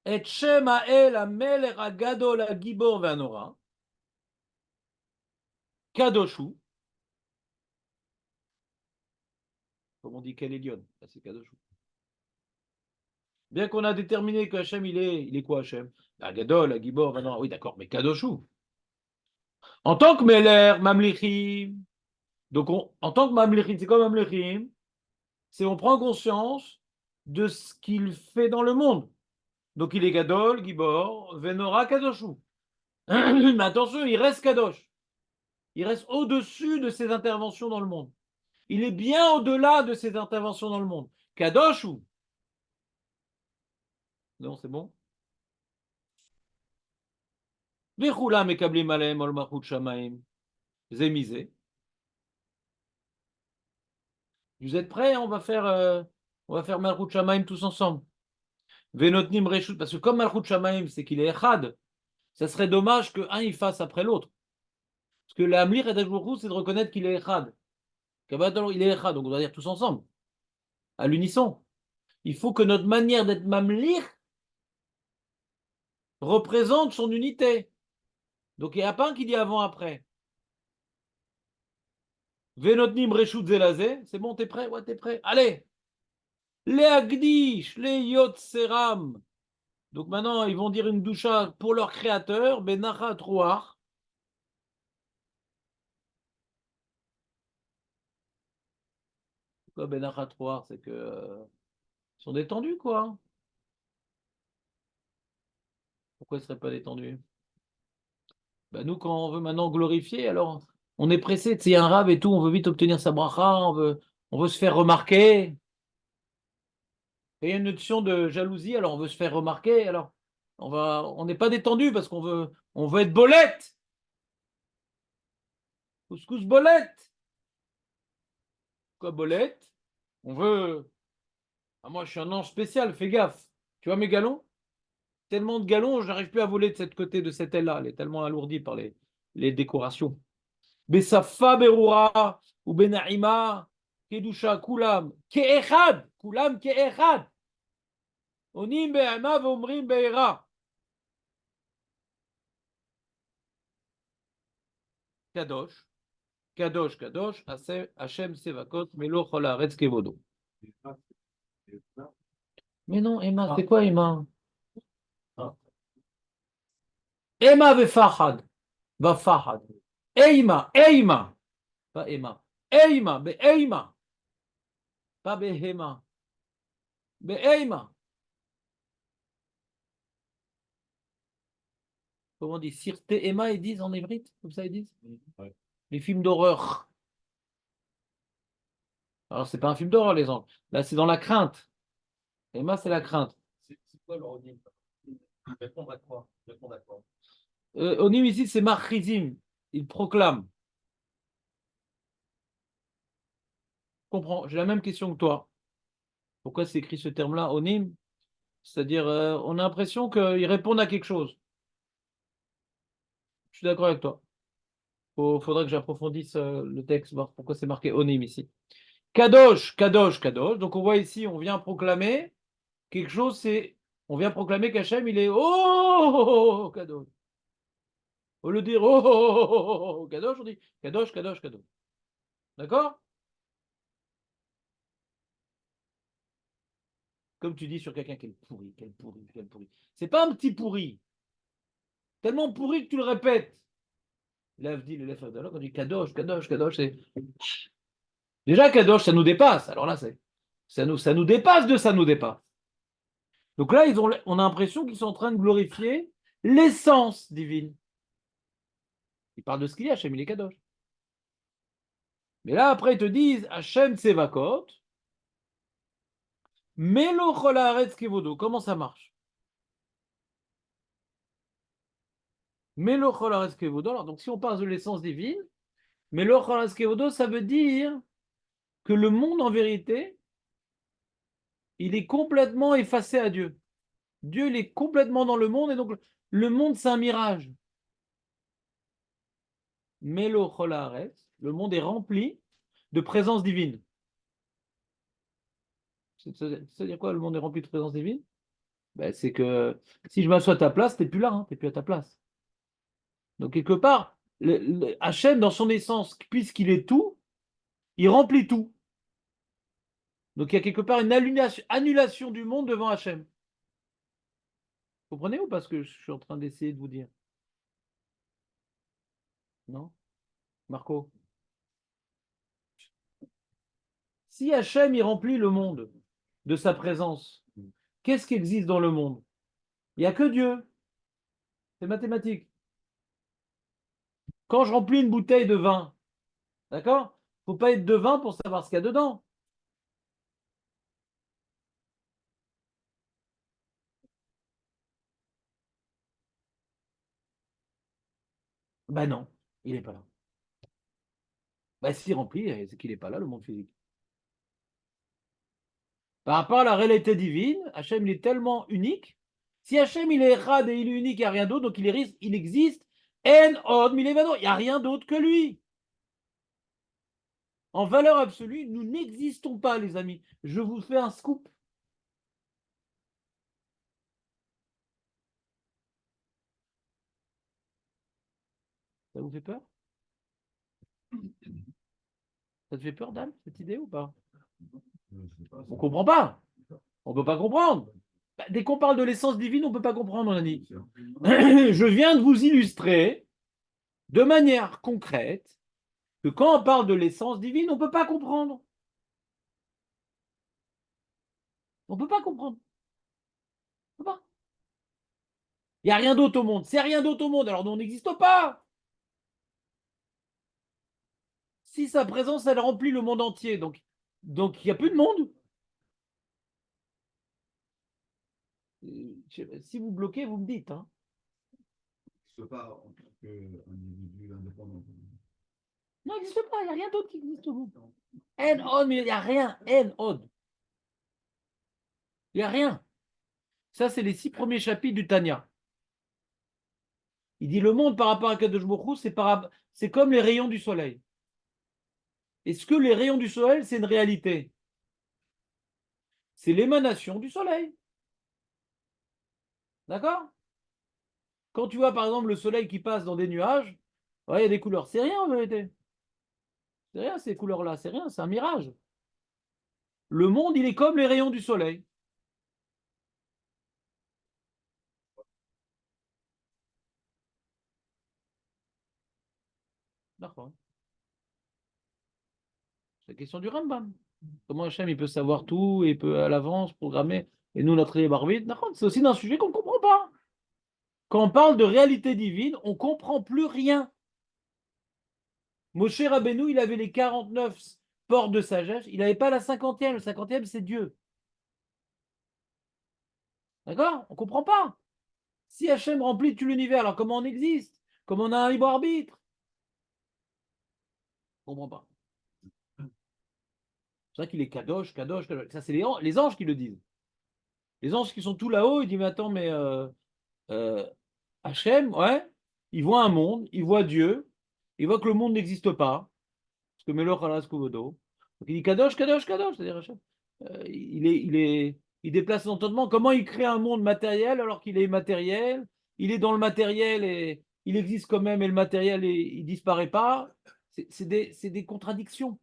Et Shem Ha'el HaMelech HaGadol HaGibor VeHaNorah, Kadoshu, comme on dit quel Elion, c'est Kadoshu. Bien qu'on a déterminé que Hachem, il est quoi Hachem? Gadol, Agibor, VeHaNorah, oui d'accord, mais Kadoshu. En tant que Meler, Mamlichim, donc en tant que Mamlichim, c'est quoi Mamlichim? C'est on prend conscience de ce qu'il fait dans le monde. Donc il est Gadol, Gibor, Venora, Kadoshu. Mais attention, il reste Kadosh. Il reste au-dessus de ses interventions dans le monde. Il est bien au-delà de ses interventions dans le monde. Kadosh ou? Non, c'est bon. Vechula mekablim aleim ol malchut shamaim. Zémisé. Vous êtes prêts? On va faire malchut shamaim tous ensemble. Venotnim reshut. Parce que comme malchut shamaim, c'est qu'il est echad, ça serait dommage qu'un y fasse après l'autre. Parce que l'amlir et c'est de reconnaître qu'il est echad. Il est echad, donc on doit dire tous ensemble, à l'unisson. Il faut que notre manière d'être mamlir représente son unité. Donc il n'y a pas un qui dit avant-après. Venotnim reshut zelazé, c'est bon, t'es prêt? Ouais, t'es prêt. Allez! Les Agdish, les Yotzeram. Donc maintenant, ils vont dire une doucha pour leur créateur, Benachat Ruach. Pourquoi Benachat Ruach? C'est que ils sont détendus, quoi. Pourquoi ils ne seraient pas détendus? Ben, nous, quand on veut maintenant glorifier, alors on est pressé, tu sais, un rab et tout, on veut vite obtenir sa bracha, on veut se faire remarquer. Et il y a une notion de jalousie, alors on veut se faire remarquer, alors on n'est pas détendu parce qu'on veut être bolette. Couscous bolette. Quoi, bolette? On veut. Ah, moi, je suis un ange spécial, fais gaffe. Tu vois mes galons? Tellement de galons, je n'arrive plus à voler de cette côté de cette aile-là. Elle est tellement alourdie par les décorations. Besafa berura ou benaima, kedusha kulam, keechad, kulam keechad. Onim be'ama v'omrim be'era. Kadosh, kadosh, kadosh, Hashem sevakot, melo chol haaretz kevodo. Mais non, Emma, c'est quoi Emma? Emma vefachad, vafachad. Eima, Eima, pas Emma. Eima, Be'eima, pas Behema. Be'eima. Comment on dit? Sirte Emma, ils disent en hébreu, comme ça ils disent? Ouais. Les films d'horreur. Alors, c'est pas un film d'horreur, les anges. Là, c'est dans la crainte. Emma, c'est la crainte. C'est quoi l'origine? Répondre à quoi? Répondre à quoi? Onim ici, c'est Marchizim. Il proclame. Comprends, j'ai la même question que toi. Pourquoi c'est écrit ce terme-là, Onim? C'est-à-dire, on a l'impression qu'ils répondent à quelque chose. Je suis d'accord avec toi. Faudrait que j'approfondisse le texte, voir pourquoi c'est marqué Onim ici. Kadosh, Kadosh, Kadosh. Donc on voit ici, on vient proclamer quelque chose, on vient proclamer qu'Hachem, il est oh, Kadosh. Au lieu de dire oh, Kadosh, on dit Kadosh, Kadosh, Kadosh. D'accord? Comme tu dis sur quelqu'un, quel pourri, quel pourri, quel pourri. C'est pas un petit pourri. Tellement pourri que tu le répètes. L'Avdil, le quand on dit Kadosh, Kadosh, Kadosh, c'est. Déjà, Kadosh, ça nous dépasse. Alors là, ça nous dépasse ça nous dépasse. Donc là, on a l'impression qu'ils sont en train de glorifier l'essence divine. Ils parlent de ce qu'il y a, Hachem, il est Kadosh. Mais là, après, ils te disent Hachem Tsevakot, Melo chol haaretz kevodo. Comment ça marche? Melo chol haaretz kevodo. Alors, donc, si on parle de l'essence divine, Melo chol haaretz kevodo, ça veut dire que le monde, en vérité, il est complètement effacé à Dieu. Dieu, il est complètement dans le monde, et donc le monde, c'est un mirage. Melo chol haaretz, le monde est rempli de présence divine. C'est-à-dire quoi, le monde est rempli de présence divine? Ben, c'est que si je m'assois à ta place, tu n'es plus là, hein, tu n'es plus à ta place. Donc, quelque part, Hachem, dans son essence, puisqu'il est tout, il remplit tout. Donc, il y a quelque part une annulation du monde devant Hachem. Vous comprenez ou pas ce que je suis en train d'essayer de vous dire? Non? Marco? Si Hachem, il remplit le monde de sa présence, qu'est-ce qui existe dans le monde? Il n'y a que Dieu. C'est mathématique. Quand je remplis une bouteille de vin, d'accord? Il ne faut pas être devin pour savoir ce qu'il y a dedans. Ben non, il n'est pas là. Ben s'il remplit, c'est qu'il n'est pas là, le monde physique. Par rapport à la réalité divine, Hachem il est tellement unique. Si Hachem il est Echad et il est unique, il n'y a rien d'autre, donc il existe. En od milevado, il n'y a rien d'autre que lui. En valeur absolue, nous n'existons pas, les amis. Je vous fais un scoop. Ça vous fait peur? Ça te fait peur, Dan, cette idée ou pas? On ne comprend pas. On ne peut pas comprendre. Bah, dès qu'on parle de l'essence divine, on ne peut pas comprendre, on a dit. Je viens de vous illustrer de manière concrète que quand on parle de l'essence divine, on ne peut pas comprendre. On ne peut pas comprendre. On peut pas. Il n'y a rien d'autre au monde. C'est rien d'autre au monde, alors nous, on n'existe pas. Si sa présence, elle remplit le monde entier, donc il n'y a plus de monde. Si vous bloquez, vous me dites. Hein. Ce pas en tant qu'individu indépendant. Non, il n'existe pas. Il n'y a rien d'autre qui existe au monde. En od, mais il n'y a rien. En od. Il n'y a rien. Ça, c'est les 6 premiers chapitres du Tanya. Il dit le monde par rapport à Kadosh Baruch Hu, c'est comme les rayons du soleil. Est-ce que les rayons du soleil, c'est une réalité? C'est l'émanation du soleil. D'accord? Quand tu vois par exemple le soleil qui passe dans des nuages, ouais, il y a des couleurs. C'est rien en vérité. C'est rien ces couleurs-là, c'est rien, c'est un mirage. Le monde, il est comme les rayons du soleil. D'accord. C'est la question du Rambam. Comment Hachem il peut savoir tout et peut à l'avance programmer et nous notre libre arbitre? D'accord, c'est aussi un sujet qu'on ne comprend pas. Quand on parle de réalité divine, on ne comprend plus rien. Moshe Rabbeinu, il avait les 49 portes de sagesse, il n'avait pas la 50e. Le 50e, c'est Dieu. D'accord? On ne comprend pas. Si Hachem remplit tout l'univers, alors comment on existe? Comment on a un libre arbitre? On ne comprend pas. C'est vrai qu'il est kadosh, kadosh, kadosh. Ça, c'est les anges qui le disent. Les anges qui sont tout là-haut, ils disent, mais attends, mais Hachem, ouais, il voit un monde, il voit Dieu, il voit que le monde n'existe pas, parce que Melo Khalas Kuvodo. Donc il dit kadosh, kadosh, kadosh, c'est-à-dire Hachem. Il déplace l'entendement. Comment il crée un monde matériel alors qu'il est immatériel? Il est dans le matériel et il existe quand même et le matériel il disparaît pas. C'est des contradictions.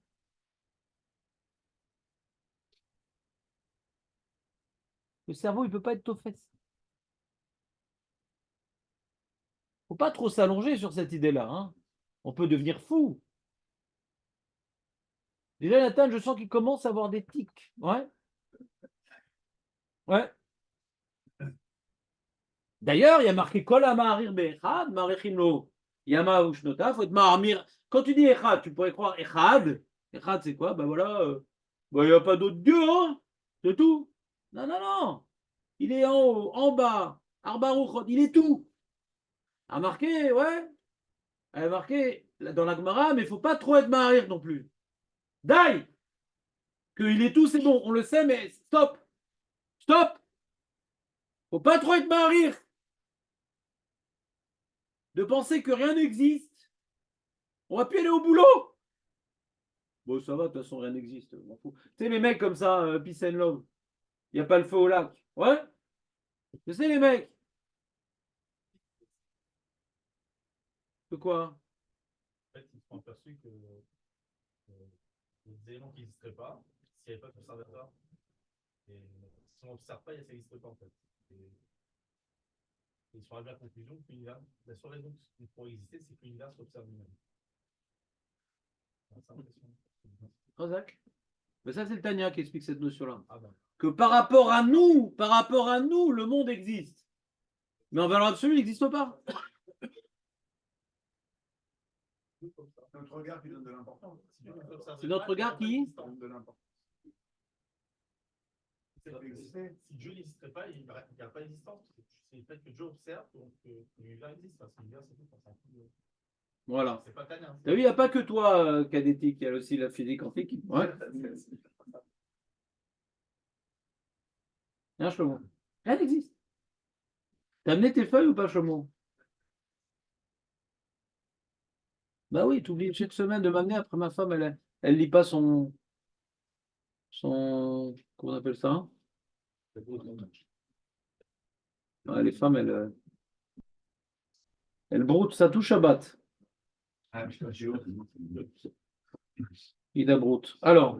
Le cerveau, il ne peut pas être aux fesses. Il ne faut pas trop s'allonger sur cette idée-là. Hein. On peut devenir fou. Déjà, Nathan, je sens qu'il commence à avoir des tics. Ouais. Ouais. D'ailleurs, il y a marqué Kol Amarir Be'echad, Marechino Yama Ushnota. Faut être Mahamir. Quand tu dis Echad, tu pourrais croire Echad. Echad, c'est quoi? Ben voilà. Il n'y a pas d'autre Dieu, hein. C'est tout. Non, non, non. Il est en haut, en bas, Arbarouchot, il est tout. A marqué, ouais. Elle a marqué dans la Gemara, mais il ne faut pas trop être Maharir non plus. Dai! Qu'il est tout, c'est bon, on le sait, mais stop! Stop! Faut pas trop être Maharir. De penser que rien n'existe. On va plus aller au boulot. Bon, ça va, de toute façon, rien n'existe. Tu sais, les mecs comme ça, peace and love. Il n'y a pas le feu au lac. Ouais? Je sais, les mecs. De quoi? En fait, ils se sont aperçus que des éléments qui n'existeraient pas, s'il n'y avait pas d'observateur, et si on n'observe pas, ça n'existe pas en fait. Et ils sont arrivés à la conclusion que la seule raison pour exister, c'est que l'univers s'observe lui-même. C'est impressionnant. Razak. Mais ça, c'est le Tanya qui explique cette notion-là. Ah ben. Que par rapport à nous, le monde existe. Mais en valeur absolue, il n'existe pas. Notre regard qui donne de l'importance. C'est notre regard qui donne de l'importance. Si Dieu n'existerait pas, il n'y a pas d'existence. C'est le fait que Dieu observe, donc l'univers existe. Parce que l'univers, c'est tout. Voilà. C'est pas Tanya. T'as vu, il n'y a pas que toi, Kadeti, qui a aussi la physique quantique. Ouais. Hein, Shlomo? Rien n'existe. T'as amené tes feuilles ou pas, Shlomo? Bah oui, tu oublies chaque semaine de m'amener. Après, ma femme, elle lit pas son. Comment on appelle ça? Ouais, les femmes, elles broutent, ça touche Shabbat. Ah, putain, j'ai honte. Ida broute. Alors,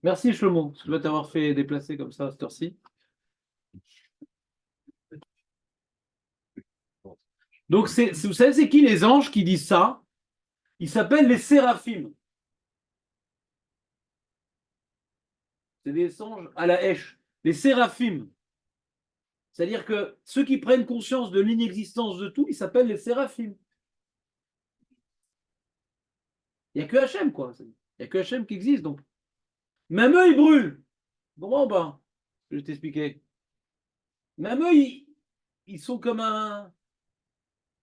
merci Shlomo, je dois t'avoir fait déplacer comme ça à cette heure-ci. Donc, vous savez, c'est qui les anges qui disent ça? Ils s'appellent les séraphim. C'est des anges à la hèche. Les séraphim. C'est-à-dire que ceux qui prennent conscience de l'inexistence de tout, ils s'appellent les séraphim. Il n'y a que Hachem, quoi. Il n'y a que Hachem qui existe, donc. Même eux, ils brûlent. Bon, ben, je vais t'expliquer. Même eux, ils sont comme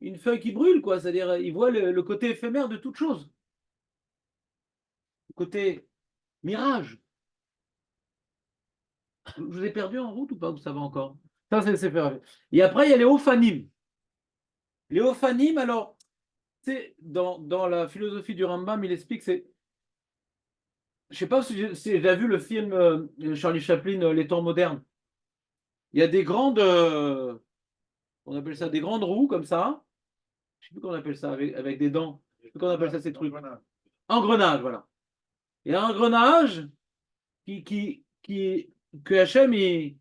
une feuille qui brûle, quoi. C'est-à-dire, ils voient le côté éphémère de toute chose. Le côté mirage. Je vous ai perdu en route ou pas? Vous savez encore? Ça, c'est le Sefer. Et après, il y a les Ophanim. Les Ophanim, alors, dans la philosophie du Rambam, il explique, c'est. Je ne sais pas si j'ai vu le film Charlie Chaplin, Les temps modernes. Il y a des grandes. On appelle ça des grandes roues, comme ça. Je ne sais plus comment on appelle ça, avec des dents. Je ne sais plus comment on appelle ça, ces trucs. Engrenage, voilà. Il y a un engrenage que Hachem, il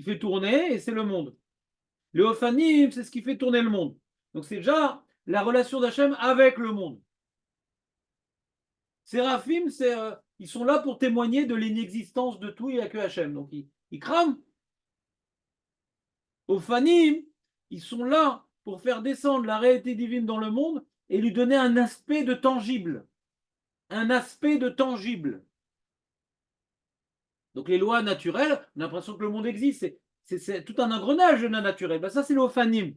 fait tourner, et c'est le monde. Le Ophanim, c'est ce qui fait tourner le monde. Donc c'est déjà la relation d'Hachem avec le monde. Séraphim, ils sont là pour témoigner de l'inexistence de tout, il n'y a que Hachem. Donc ils crament. Ophanim, ils sont là pour faire descendre la réalité divine dans le monde et lui donner un aspect de tangible. Un aspect de tangible. Donc les lois naturelles, on a l'impression que le monde existe. C'est tout un engrenage naturel. Ben, ça, c'est le Ophanim.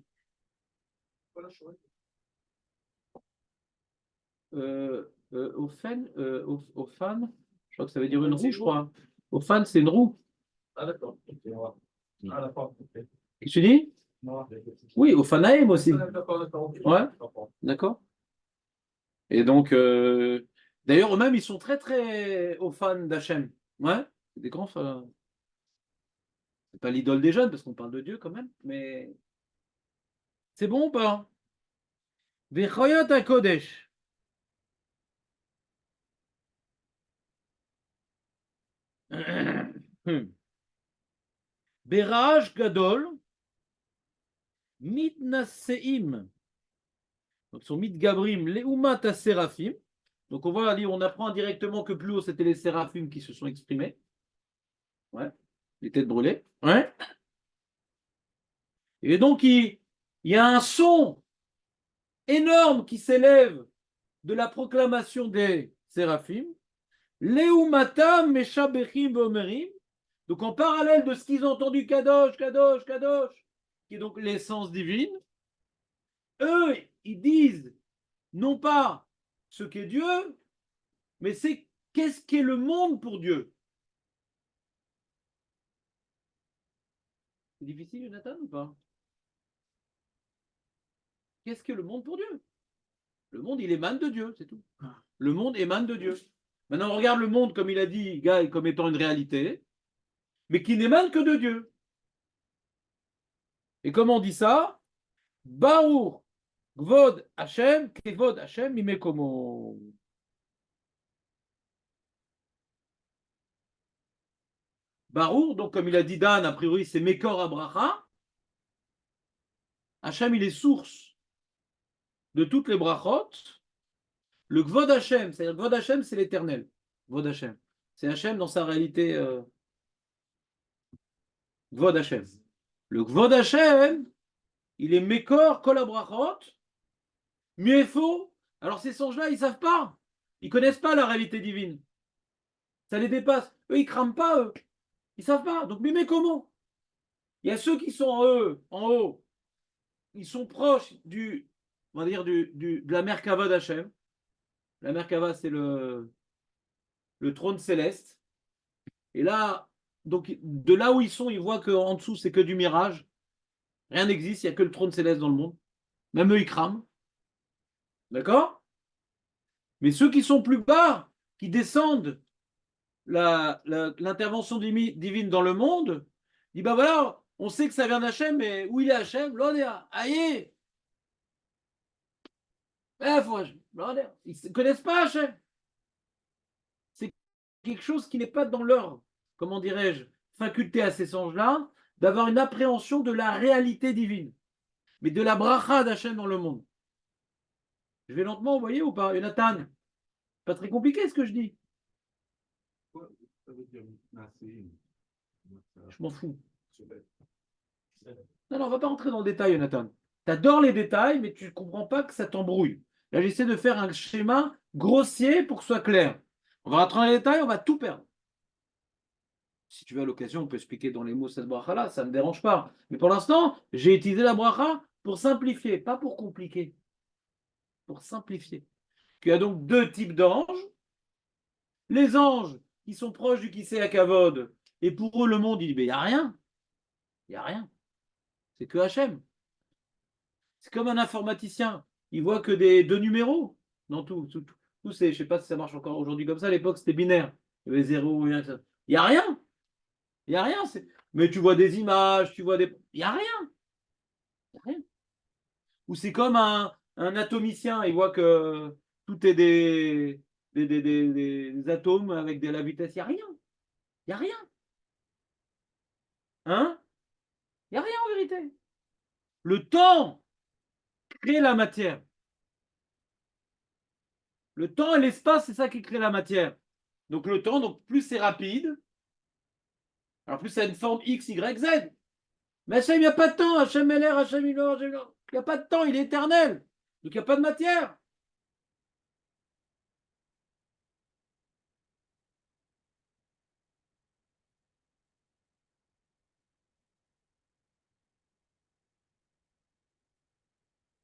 Ophan, je crois que ça veut dire une roue, je crois. Ophan, c'est une roue. Ah, d'accord. Ah, d'accord. Qu'est-ce que tu dis? Oui, Ophanaim aussi. D'accord. Ouais, d'accord. Et donc, d'ailleurs, eux-mêmes, ils sont très, très aux fans d'Hachem. Ouais, c'est des grands fans. C'est pas l'idole des jeunes, parce qu'on parle de Dieu quand même, mais c'est bon ou pas? Vechoyot HaKodesh. Beraj Gadol, Mitnaseim. Donc, sont Mitgabrim, Leumat Seraphim. Donc, on apprend directement que plus haut, c'était les séraphim qui se sont exprimés. Ouais, les têtes brûlées. Ouais. Et donc, il y a un son énorme qui s'élève de la proclamation des séraphim. Leumatam Meshabechim Vomerim. Donc en parallèle de ce qu'ils ont entendu Kadosh, Kadosh, Kadosh, qui est donc l'essence divine, eux, ils disent non pas ce qu'est Dieu, mais c'est qu'est-ce qu'est le monde pour Dieu. C'est difficile, Jonathan, ou pas? Qu'est-ce qu'est le monde pour Dieu? Le monde, il émane de Dieu, c'est tout. Le monde émane de Dieu. Maintenant, on regarde le monde, comme il a dit, Guy, comme étant une réalité, mais qui n'émane que de Dieu. Et comment on dit ça? Baour, Gvod Hashem, Kevod Hashem, Mimekomo. Barour, donc comme il a dit Dan, a priori c'est Mekor Abracha. Hashem, il est source de toutes les brachot. Le Gvod Hashem, c'est-à-dire Gvod Hashem, c'est l'éternel. Gvod Hashem. C'est Hashem dans sa réalité. Gvod Hashem. Le Gvod Hashem, il est Mekor Kol Abrachot. Mieux est faux. Alors ces songes-là, ils ne savent pas. Ils ne connaissent pas la réalité divine. Ça les dépasse. Eux, ils ne crament pas, eux. Ils ne savent pas. Donc, mais comment? Il y a ceux qui sont en haut. Ils sont proches on va dire, de la Merkava d'Hachem. La Merkava, c'est le trône céleste. Et là, donc, de là où ils sont, ils voient qu'en dessous, c'est que du mirage. Rien n'existe, il n'y a que le trône céleste dans le monde. Même eux, ils crament. D'accord? Mais ceux qui sont plus bas, qui descendent l'intervention divine dans le monde, disent, bah voilà, on sait que ça vient d'Hachem, mais où il est Hachem? L'Odéa, aïe! Ils ne connaissent pas Hachem. C'est quelque chose qui n'est pas dans leur, comment dirais-je, faculté à ces songes-là, d'avoir une appréhension de la réalité divine, mais de la bracha d'Hachem dans le monde. Je vais lentement, vous voyez ou pas, Jonathan? Pas très compliqué ce que je dis. Je m'en fous. Non, on ne va pas rentrer dans le détail, Jonathan. Tu adores les détails, mais tu ne comprends pas que ça t'embrouille. Là, j'essaie de faire un schéma grossier pour que ce soit clair. On va rentrer dans les détails, on va tout perdre. Si tu veux à l'occasion, on peut expliquer dans les mots cette bracha-là, ça ne me dérange pas. Mais pour l'instant, j'ai utilisé la bracha pour simplifier, pas pour compliquer. Pour simplifier. Il y a donc deux types d'anges. Les anges qui sont proches du Kisei Hakavod, et pour eux, le monde, il dit, il n'y a rien. Il n'y a rien. C'est que Hachem. C'est comme un informaticien. Il voit que deux numéros dans tout. Tout je ne sais pas si ça marche encore aujourd'hui comme ça. À l'époque, c'était binaire. Il y avait 0, 1, il n'y a rien. Il n'y a rien. Mais tu vois des images, tu vois des. Il n'y a rien. Il n'y a rien. Ou c'est comme un atomicien. Il voit que tout est des atomes avec de la vitesse. Il n'y a rien. Il n'y a rien. Hein? Il n'y a rien en vérité. Le temps crée la matière. Le temps et l'espace, c'est ça qui crée la matière. Donc le temps, donc plus c'est rapide, alors plus ça a une forme X, Y, Z. Mais Hachem, il n'y a pas de temps. Hachem LR, Hachem Ilor, il n'y a pas de temps, il est éternel. Donc il n'y a pas de matière.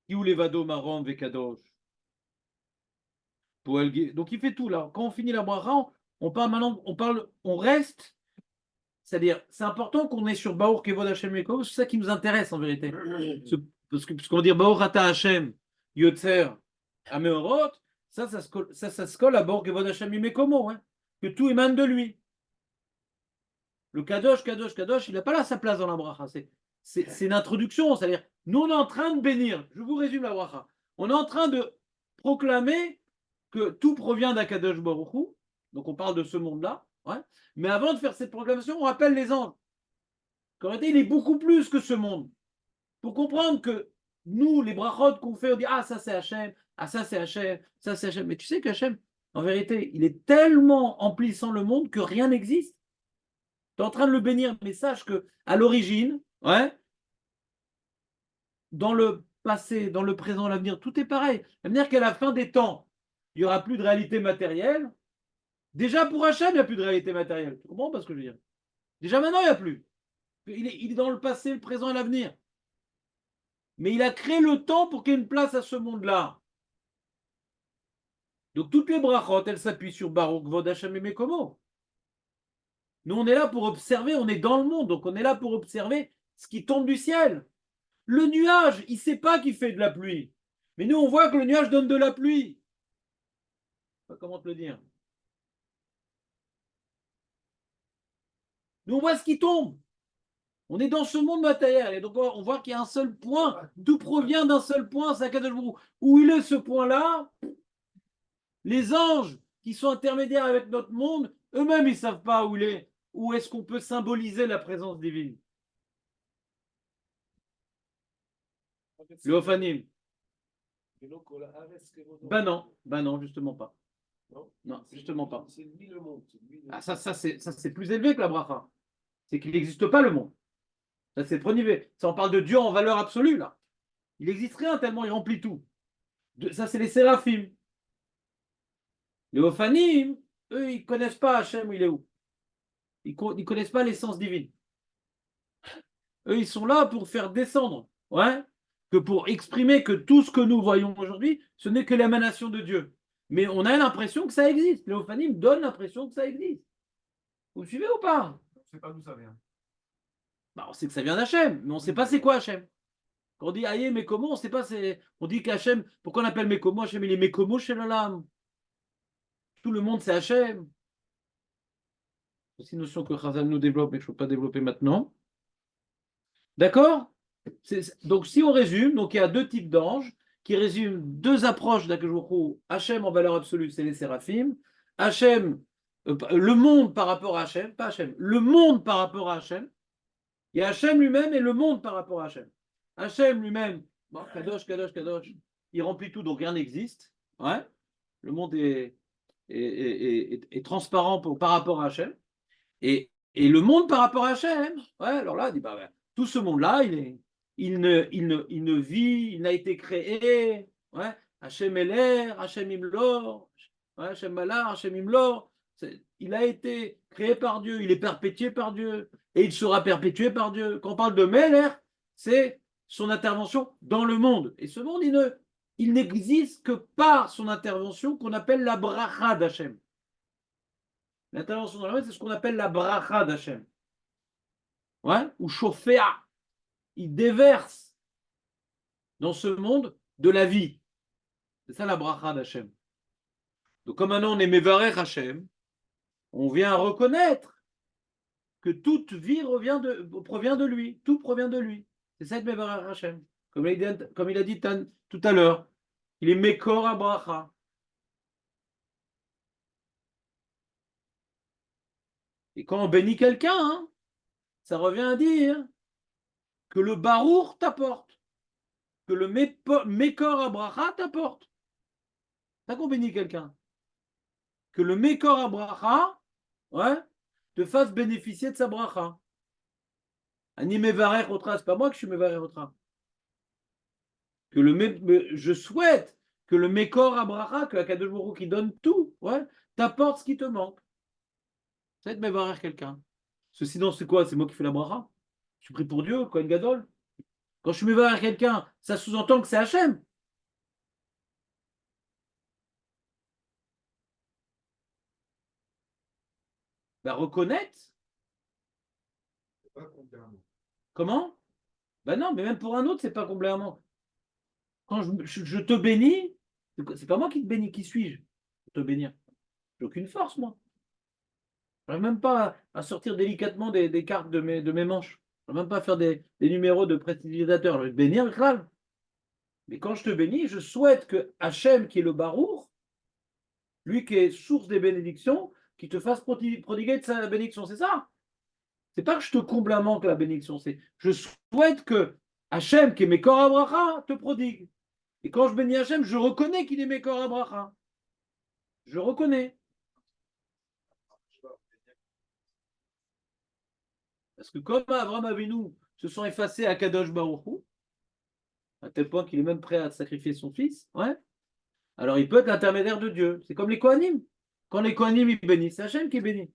Levado Marom Vekadosh. Donc il fait tout là. Quand on finit la bracha, on parle maintenant, on reste. C'est-à-dire, c'est important qu'on est sur Baour Kevod Hashem Mekov, c'est ça qui nous intéresse en vérité. Parce qu'on va dire Baour Ata Hashem Yotzer Ameorot, ça se colle à Baour Kevod Hashem Mekomo, hein, que tout émane de lui. Le Kadosh, Kadosh, Kadosh, il n'a pas là sa place dans la bracha. C'est une introduction, c'est-à-dire, nous on est en train de bénir. Je vous résume la bracha. On est en train de proclamer que tout provient d'Akadosh Baruch Hu. Donc on parle de ce monde-là. Ouais. Mais avant de faire cette proclamation, on rappelle les anges. Qu'en réalité, il est beaucoup plus que ce monde. Pour comprendre que nous, les brachot qu'on fait, on dit ah ça c'est Hachem, ah ça c'est Hachem, ça c'est Hachem. Mais tu sais qu'Hachem, en vérité, il est tellement emplissant le monde que rien n'existe. Tu es en train de le bénir, mais sache que à l'origine, ouais, dans le passé, dans le présent, l'avenir, tout est pareil. Ça veut dire qu'à la fin des temps, il n'y aura plus de réalité matérielle. Déjà pour Hachem, il n'y a plus de réalité matérielle. Tu comprends pas ce que je veux dire? Déjà maintenant, il n'y a plus. Il est dans le passé, le présent et l'avenir. Mais il a créé le temps pour qu'il y ait une place à ce monde-là. Donc toutes les brachot, elles s'appuient sur Baruch, Vod Hashem et Mekomo. Nous, on est là pour observer, on est dans le monde, donc on est là pour observer ce qui tombe du ciel. Le nuage, il ne sait pas qu'il fait de la pluie. Mais nous, on voit que le nuage donne de la pluie. Comment te le dire? Nous, on voit ce qui tombe. On est dans ce monde matériel. Et donc, on voit qu'il y a un seul point. Tout provient d'un seul point, c'est Akadosh Baruch Hu. Où il est ce point-là? Les anges qui sont intermédiaires avec notre monde, eux-mêmes, ils ne savent pas où il est. Où est-ce qu'on peut symboliser la présence divine? Le Ophanim. Ben non, justement pas. Non, justement pas. C'est lui le monde. Ah, ça c'est plus élevé que la bracha. C'est qu'il n'existe pas le monde. Ça, c'est le premier niveau. Ça, on parle de Dieu en valeur absolue, là. Il n'existe rien tellement il remplit tout. Ça, c'est les séraphim. Les Ophanim, eux, ils ne connaissent pas Hachem, il est où? Ils ne connaissent pas l'essence divine. Eux, ils sont là pour faire descendre, ouais, que pour exprimer que tout ce que nous voyons aujourd'hui, ce n'est que l'émanation de Dieu. Mais on a l'impression que ça existe. Les Ophanim donnent l'impression que ça existe. Vous me suivez ou pas? On ne sait pas d'où ça vient. Bah, on sait que ça vient d'Hachem, mais on ne sait pas c'est quoi Hachem. Quand on dit Aïe, mais comment, on ne sait pas. On dit qu'Hachem, pourquoi on appelle Mekomo Hachem? Il est Mekomo chez l'Olam. Tout le monde, c'est Hachem. C'est une notion que Chazal nous développe, mais que je ne peux pas développer maintenant. D'accord? Donc, si on résume, donc il y a deux types d'anges qui résument deux approches d'Akadosh. Hachem en valeur absolue, c'est les séraphim. Hachem, le monde par rapport à Hachem, pas Hachem, le monde par rapport à Hachem. Il y a Hachem lui-même et le monde par rapport à Hachem. Hachem lui-même, bon, Kadosh, Kadosh, Kadosh, il remplit tout, donc rien n'existe. Ouais. Le monde est transparent par rapport à Hachem. Et le monde par rapport à Hachem, ouais, alors là, il dit, bah, ouais, tout ce monde-là, il ne vit, il n'a été créé. Ouais. Hachem Eler, Hachem Imlor, ouais, Hachem Malar, Hachem Imlor. Il a été créé par Dieu, il est perpétué par Dieu, et il sera perpétué par Dieu. Quand on parle de Meler, c'est son intervention dans le monde. Et ce monde, il n'existe que par son intervention qu'on appelle la bracha d'Hachem. L'intervention dans le monde, c'est ce qu'on appelle la bracha d'Hachem. Ouais, ou chaufféa. Il déverse dans ce monde de la vie. C'est ça la bracha d'Hachem. Donc comme maintenant on est Mevarech Hachem, on vient reconnaître que toute vie provient de lui. Tout provient de lui. C'est ça être Mevarech Hachem. Comme il a dit tout à l'heure, il est Mekor Abracha. Et quand on bénit quelqu'un, hein, ça revient à dire que le Barour t'apporte, que le Mekor Abracha t'apporte. C'est ça qu'on bénit quelqu'un. Que le Mekor Abracha, ouais, te fasse bénéficier de sa bracha. Ani Mevarech Otra, c'est pas moi que je suis Mevarech Otra. Je souhaite que le Mekor Abracha, que Akadosh Baruch Hu qui donne tout, ouais, t'apporte ce qui te manque. C'est de Mevarech quelqu'un. Sinon, c'est quoi? C'est moi qui fais la bracha. Je suis pris pour Dieu, Kohen Gadol. Quand je suis Mevarech quelqu'un, ça sous-entend que c'est Hachem. Bah, reconnaître. Pas complètement. Comment? Ben non, mais même pour un autre, c'est pas complètement. Quand je te bénis, c'est pas moi qui te bénis, qui suis-je pour te bénir? J'ai aucune force, moi. Je n'arrive même pas à sortir délicatement des cartes de mes manches. Je n'arrive même pas à faire des numéros de prestidigitateur. Je vais te bénir, Michal. Mais quand je te bénis, je souhaite que Hachem, qui est le Barour, lui qui est source des bénédictions, qui te fasse prodiguer de sa bénédiction. C'est ça. C'est pas que je te comble un manque la bénédiction. C'est je souhaite que Hachem, qui est Mekor Abracha, te prodigue. Et quand je bénis Hachem, je reconnais qu'il est Mekor Abracha. Je reconnais. Parce que comme Abraham Avinu se sont effacés à Kadosh Baruch Hu, à tel point qu'il est même prêt à sacrifier son fils, ouais, alors il peut être l'intermédiaire de Dieu. C'est comme les Kohanim. Quand les Kohanim ils bénissent, c'est Hachem qui bénit.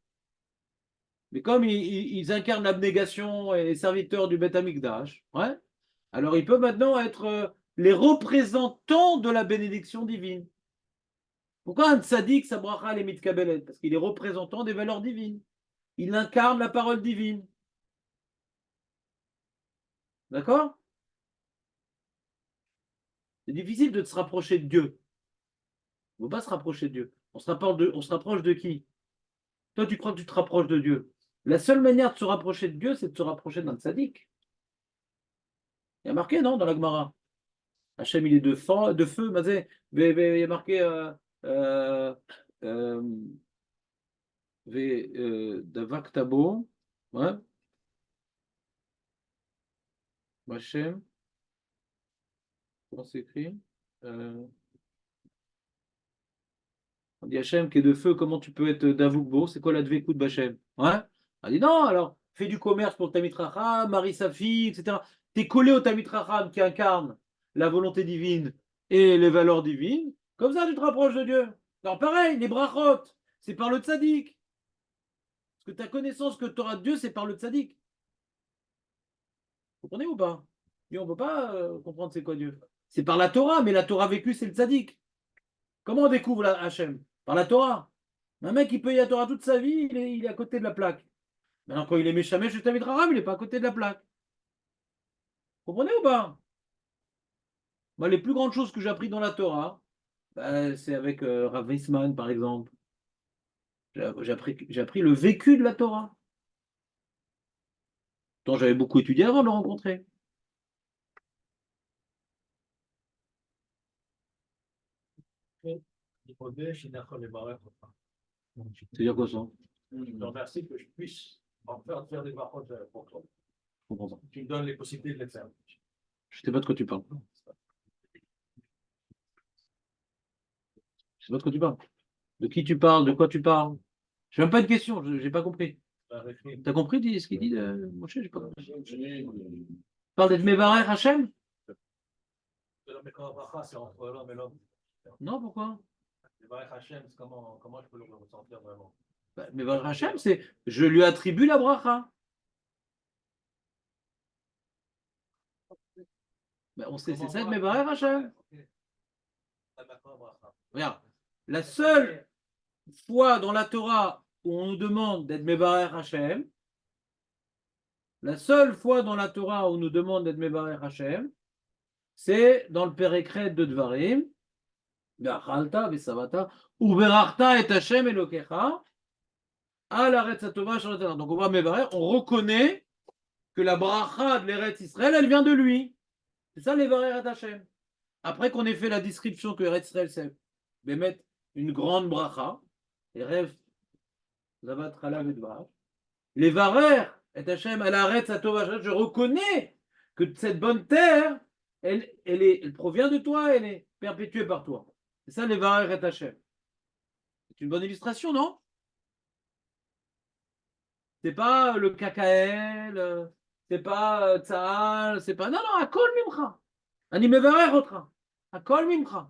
Mais comme ils incarnent l'abnégation et les serviteurs du Beth Amikdash, ouais, alors ils peuvent maintenant être les représentants de la bénédiction divine. Pourquoi un tzaddik, sa bracha, elle est mitkabelet? Parce qu'il est représentant des valeurs divines. Il incarne la parole divine. D'accord? C'est difficile de se rapprocher de Dieu. Il ne faut pas se rapprocher de Dieu. On se rapproche de qui? Toi, tu crois que tu te rapproches de Dieu. La seule manière de se rapprocher de Dieu, c'est de se rapprocher d'un tzaddik. Il y a marqué, non, dans la Gemara. Hachem, il est de feu, mazé. Il y a marqué euh, euh, Davak Tabo. Ouais. Hachem. Comment c'est écrit? On dit Hachem qui est de feu, comment tu peux être d'Avoukbo? C'est quoi la dvékout d'Hachem? Ouais? On dit non, alors fais du commerce pour le Tamit Racham, marie sa fille, etc. Tu es collé au Tamit Racham qui incarne la volonté divine et les valeurs divines. Comme ça, tu te rapproches de Dieu. Alors pareil, les brachot, c'est par le tzaddik. Parce que ta connaissance que tu auras de Dieu, c'est par le tzaddik. Vous comprenez ou pas? Et on ne peut pas comprendre c'est quoi Dieu. C'est par la Torah, mais la Torah vécue, c'est le tzaddik. Comment on découvre la Hachem? Par la Torah. Un mec qui paye la Torah toute sa vie, il est à côté de la plaque. Maintenant, quand il est méchamé, je t'invite Raham, il n'est pas à côté de la plaque. Vous comprenez ou pas? Moi, les plus grandes choses que j'ai appris dans la Torah, c'est avec Rav Weissman, par exemple. J'ai appris le vécu de la Torah. Tant j'avais beaucoup étudié avant de le rencontrer. C'est-à-dire quoi ça? Je te remercie que je puisse en faire des brachot pour toi. Je comprends pas. Tu me donnes les possibilités de les faire. Je ne sais pas de quoi tu parles. Je sais pas de quoi tu parles. De qui tu parles? De quoi tu parles? Je n'ai même pas une question, je n'ai pas compris. T'as compris ce qu'il dit, Moshe? J'ai pas compris. Tu parles d'être Mevarech Hachem? C'est entre l'homme et l'homme. Non, pourquoi? Mevarech Hachem, comment je peux le ressentir vraiment? Mevarech Hachem, c'est je lui attribue la bracha. On sait, c'est ça être Mevarech Hachem. Regarde, la seule fois dans la Torah où on nous demande d'être Mevarech Hachem, la seule fois dans la Torah où on nous demande d'être Mevarech Hachem, c'est dans le Pérécret de Dvarim, Ve'achalta ve'savata, uberachta et Hachem Elokecha, à l'Aretz HaTova sur la terre. Donc on va Mevarech, on reconnaît que la bracha de l'Eretz Israël, elle vient de lui. C'est ça les Mevarech Hachem. Après qu'on ait fait la description que Eretz Israël, c'est mettre une grande bracha, les rêves, Zavat Chalav et Dvarim, les Varer et Hachem à l'Aretz HaTova, je reconnais que cette bonne terre, elle provient de toi, elle est perpétuée par toi. C'est ça les Varer et Hachem. C'est une bonne illustration, non? C'est pas le KKL, c'est pas Tzahal, c'est pas. Non, non, Akol Mimcha. Ani Mevarer Otra. Akol Mimcha.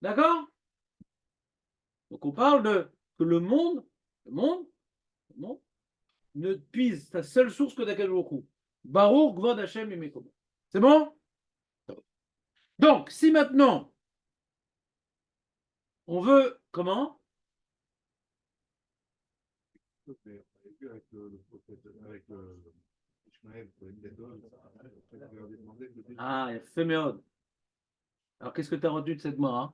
D'accord? Donc on parle de que le monde ne puise sa seule source que d'Akadosh Baruch Hu. Baruch Gvod Hashem Imekom. C'est bon? Donc, si maintenant on veut, comment? Avec le prophète, avec Ishmaël, Ah, il fait méode. Alors, qu'est-ce que tu as retenu de cette mort?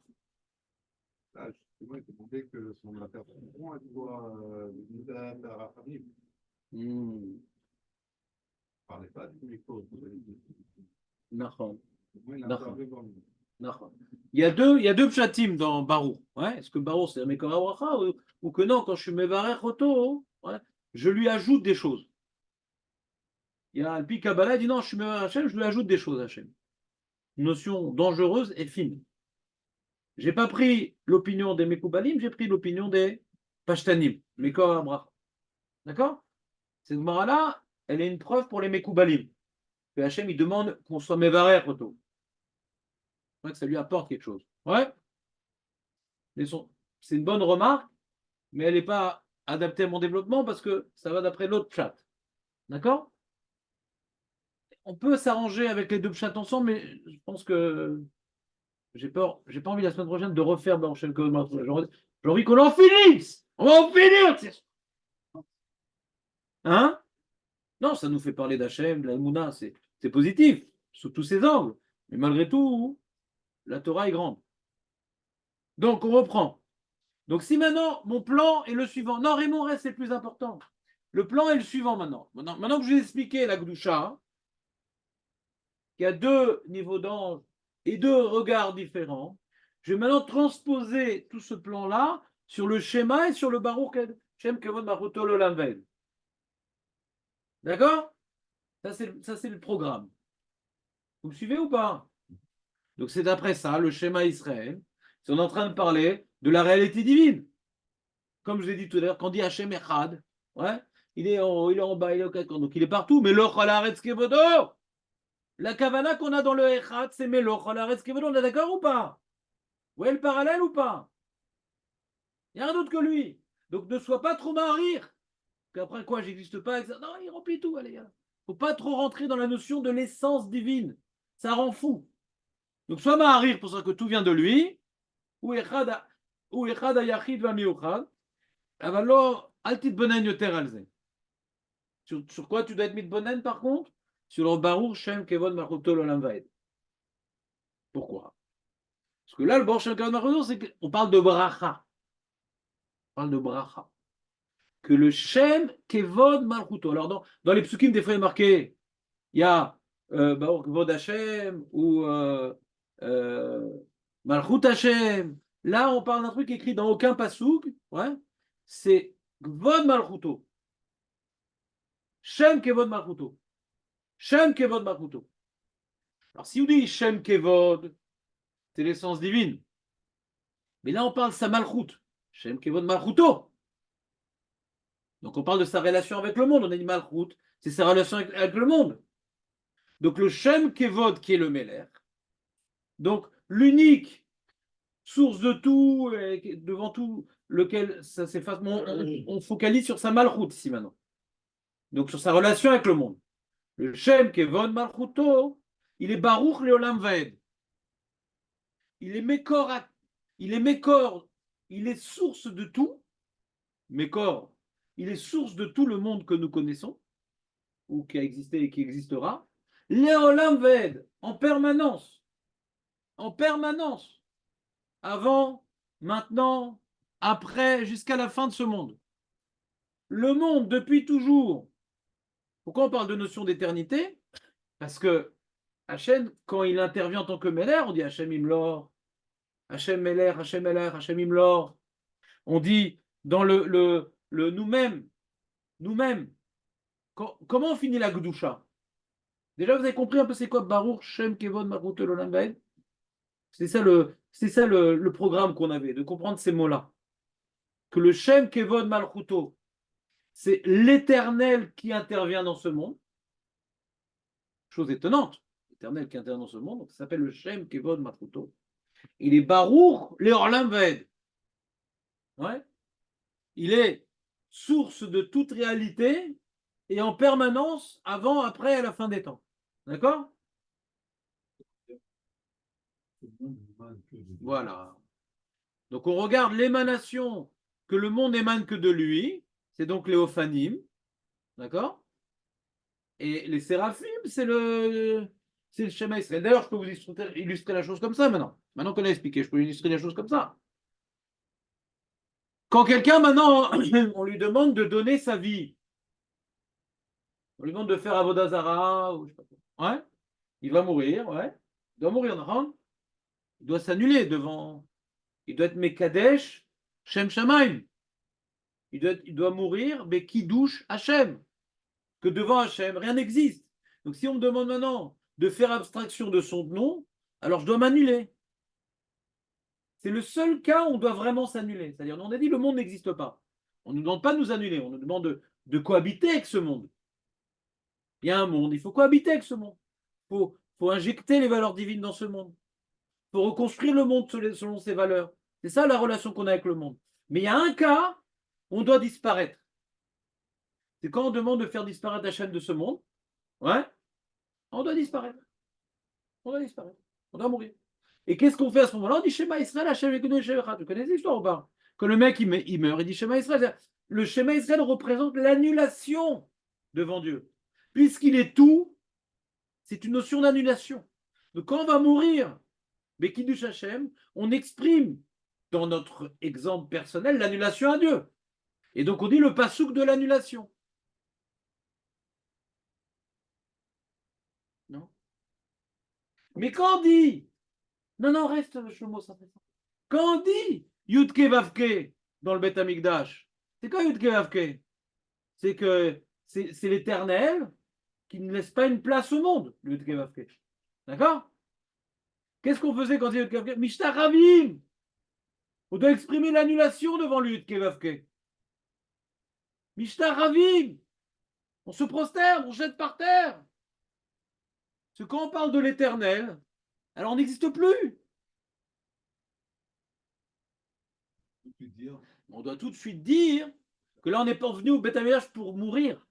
là, justement, il demandé que son intervention, elle soit Nida Rachamim. Ne parlait pas du micro. Nachon. D'accord. Il y a deux pshatim dans Baruch. Ouais? Est-ce que Baruch c'est Mekor Abracha ou que non, quand je suis Mevarech Oto, ouais, je lui ajoute des choses. Il y a Alpi Kabbalah, il dit non, je suis Mevarech Hashem, je lui ajoute des choses Hashem. Une notion dangereuse et fine. Je n'ai pas pris l'opinion des Mekoubalim, j'ai pris l'opinion des Pashtanim, Mekor Abracha. D'accord? Cette Gemara-là, elle est une preuve pour les Mekoubalim. Que Hashem, il demande qu'on soit Mevarech Oto. Que ça lui apporte quelque chose. Ouais. C'est une bonne remarque, mais elle n'est pas adapté à mon développement parce que ça va d'après l'autre chat. D'accord? On peut s'arranger avec les deux chats ensemble, mais je pense que j'ai pas envie la semaine prochaine de refaire Baruch Kavod. J'ai envie qu'on en finisse. On va en finir. Hein? Non, ça nous fait parler d'Hachem, de la Emouna, c'est positif, sous tous ses angles. Mais malgré tout, la Torah est grande. Donc, on reprend. Donc, si maintenant, mon plan est le suivant. Non, Raymond, reste, c'est le plus important. Le plan est le suivant maintenant. Maintenant que je vous ai expliqué la Gdusha, qu'il y a deux niveaux d'ange et deux regards différents, je vais maintenant transposer tout ce plan-là sur le schéma et sur le Baruch Shem Kevod Maruto Olam Vaed. D'accord? Ça, c'est le programme. Vous me suivez ou pas? Donc, c'est d'après ça, le schéma Israël. On est en train de parler de la réalité divine. Comme je l'ai dit tout à l'heure, quand on dit Hachem Echad, ouais, il est en bas, il est au quatre coins, donc il est partout. Mais l'Och Haaretz Kevodo, la kavana qu'on a dans le Echad, c'est Meloch Haaretz Kevodo, on est d'accord ou pas? Vous voyez le parallèle ou pas? Il n'y a rien d'autre que lui. Donc ne sois pas trop rire. Qu'après quoi, j'existe pas. Non, il remplit tout, allez. Il ne faut pas trop rentrer dans la notion de l'essence divine. Ça rend fou. Donc sois rire pour ça que tout vient de lui. Ou Echad Ayachid va miuchad. Alors, altit bonen yoter alze. Sur quoi tu dois être mitbonen par contre? Sur le Baruch Shem Kevod Machuto Olam Vaed. Pourquoi? Parce que là, le Baruch Shem Kevod Machuto, c'est qu'on parle de bracha. On parle de bracha. Que le Shem Kevod Machuto. Alors, dans les psukim, des fois, il est marqué, il y a Baruch Kevod Hashem ou Malchut Hashem. Là, on parle d'un truc écrit dans aucun pasouk. Ouais. C'est Kevod Malchuto. Shem Kevod Malchuto. Shem Kevod Malchuto. Alors, si on dit Shem Kevod, c'est l'essence divine. Mais là, on parle de sa Malchut. Shem Kevod Malchuto. Donc, on parle de sa relation avec le monde. On a dit Malchut, c'est sa relation avec le monde. Donc, le Shem Kevod qui est le Meler. Donc, l'unique source de tout, et devant tout lequel ça s'efface. On focalise sur sa Malchut ici maintenant. Donc, sur sa relation avec le monde. Le Shem Kevod Malchuto, il est Baruch Leolam Vaed. Il est Mekor, il est source de tout. Mekor, il est source de tout le monde que nous connaissons, ou qui a existé et qui existera. Leolam Vaed, en permanence. Avant, maintenant, après, jusqu'à la fin de ce monde. Le monde, depuis toujours. Pourquoi on parle de notion d'éternité? Parce que Hachem, quand il intervient en tant que Meler, on dit Hachem Imlor, Hachem Meler, Hachem Meler, Hachem Imlor. On dit dans le nous-mêmes. Comment on finit la Gdusha? Déjà, vous avez compris un peu c'est quoi Baruch Shem Kevod Maruto Olam Vaed? C'est ça le programme qu'on avait, de comprendre ces mots-là. Que le Shem Kevod Malchuto, c'est l'éternel qui intervient dans ce monde. Chose étonnante. L'éternel qui intervient dans ce monde, donc ça s'appelle le Shem Kevod Malchuto. Il est Baruch Leolam Vaed. Ouais. Il est source de toute réalité et en permanence, avant, après, à la fin des temps. D'accord? Voilà. Donc on regarde l'émanation que le monde émane que de lui, c'est donc les Ophanim, d'accord? Et les séraphim, c'est le schéma Israël. D'ailleurs, je peux vous illustrer la chose comme ça maintenant. Maintenant qu'on a expliqué, je peux illustrer la chose comme ça. Quand quelqu'un, maintenant, on lui demande de donner sa vie, on lui demande de faire Avodah Zarah, ou je sais pas quoi. Ouais, il va mourir, ouais. Il doit mourir, non? Il doit s'annuler devant. Il doit être Mekadesh, Shem Shamaim. Il doit mourir, mais qui douche Hachem. Que devant Hachem, rien n'existe. Donc si on me demande maintenant de faire abstraction de son nom, alors je dois m'annuler. C'est le seul cas où on doit vraiment s'annuler. C'est-à-dire, on a dit le monde n'existe pas. On ne nous demande pas de nous annuler, on nous demande de cohabiter avec ce monde. Il y a un monde, il faut cohabiter avec ce monde. Il faut injecter les valeurs divines dans ce monde. Il faut reconstruire le monde selon ses valeurs. C'est ça la relation qu'on a avec le monde. Mais il y a un cas on doit disparaître. C'est quand on demande de faire disparaître Hachem de ce monde, ouais, on doit disparaître. On doit disparaître. On doit mourir. Et qu'est-ce qu'on fait à ce moment-là? On dit Shema Israël, Hachem Eloheinu Echad Echad. Tu connais l'histoire ou pas? Quand le mec il meurt, il dit Shema Israël. Le Shema Israël représente l'annulation devant Dieu. Puisqu'il est tout, c'est une notion d'annulation. Donc quand on va mourir, Bekidush Hachem, on exprime dans notre exemple personnel l'annulation à Dieu. Et donc on dit le pasouk de l'annulation. Non? Mais quand on dit, non, reste, Shlomo, ça fait ça. Quand on dit Yudke Vavke dans le Beth Amikdash, c'est quoi Yudke Vavke? C'est que c'est l'Éternel qui ne laisse pas une place au monde, le Yudke Vavke. D'accord? Qu'est-ce qu'on faisait quand il y a Yudke Vavke? Mishtar Ravim. On doit exprimer l'annulation devant le Yudke Vavke. Mishtar Ravim. On se prosterne, on jette par terre. Parce que quand on parle de l'Éternel, alors on n'existe plus. On doit tout de suite dire que là, on n'est pas venu au Beth Amikdash pour mourir.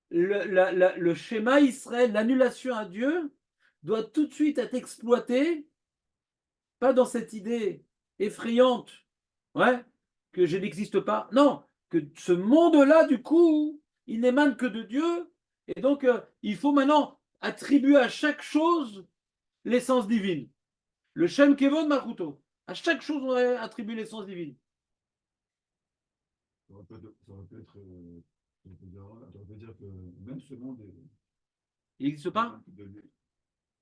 Le schéma Israël, l'annulation à Dieu, doit tout de suite être exploité, pas dans cette idée effrayante, ouais, que je n'existe pas. Non, que ce monde-là, du coup, il n'émane que de Dieu, et donc il faut maintenant attribuer à chaque chose l'essence divine. Le Shem Kevod Malchuto. À chaque chose, on attribue l'essence divine. Ça aurait pu être, on peut dire que même ce monde est. Il n'existe pas?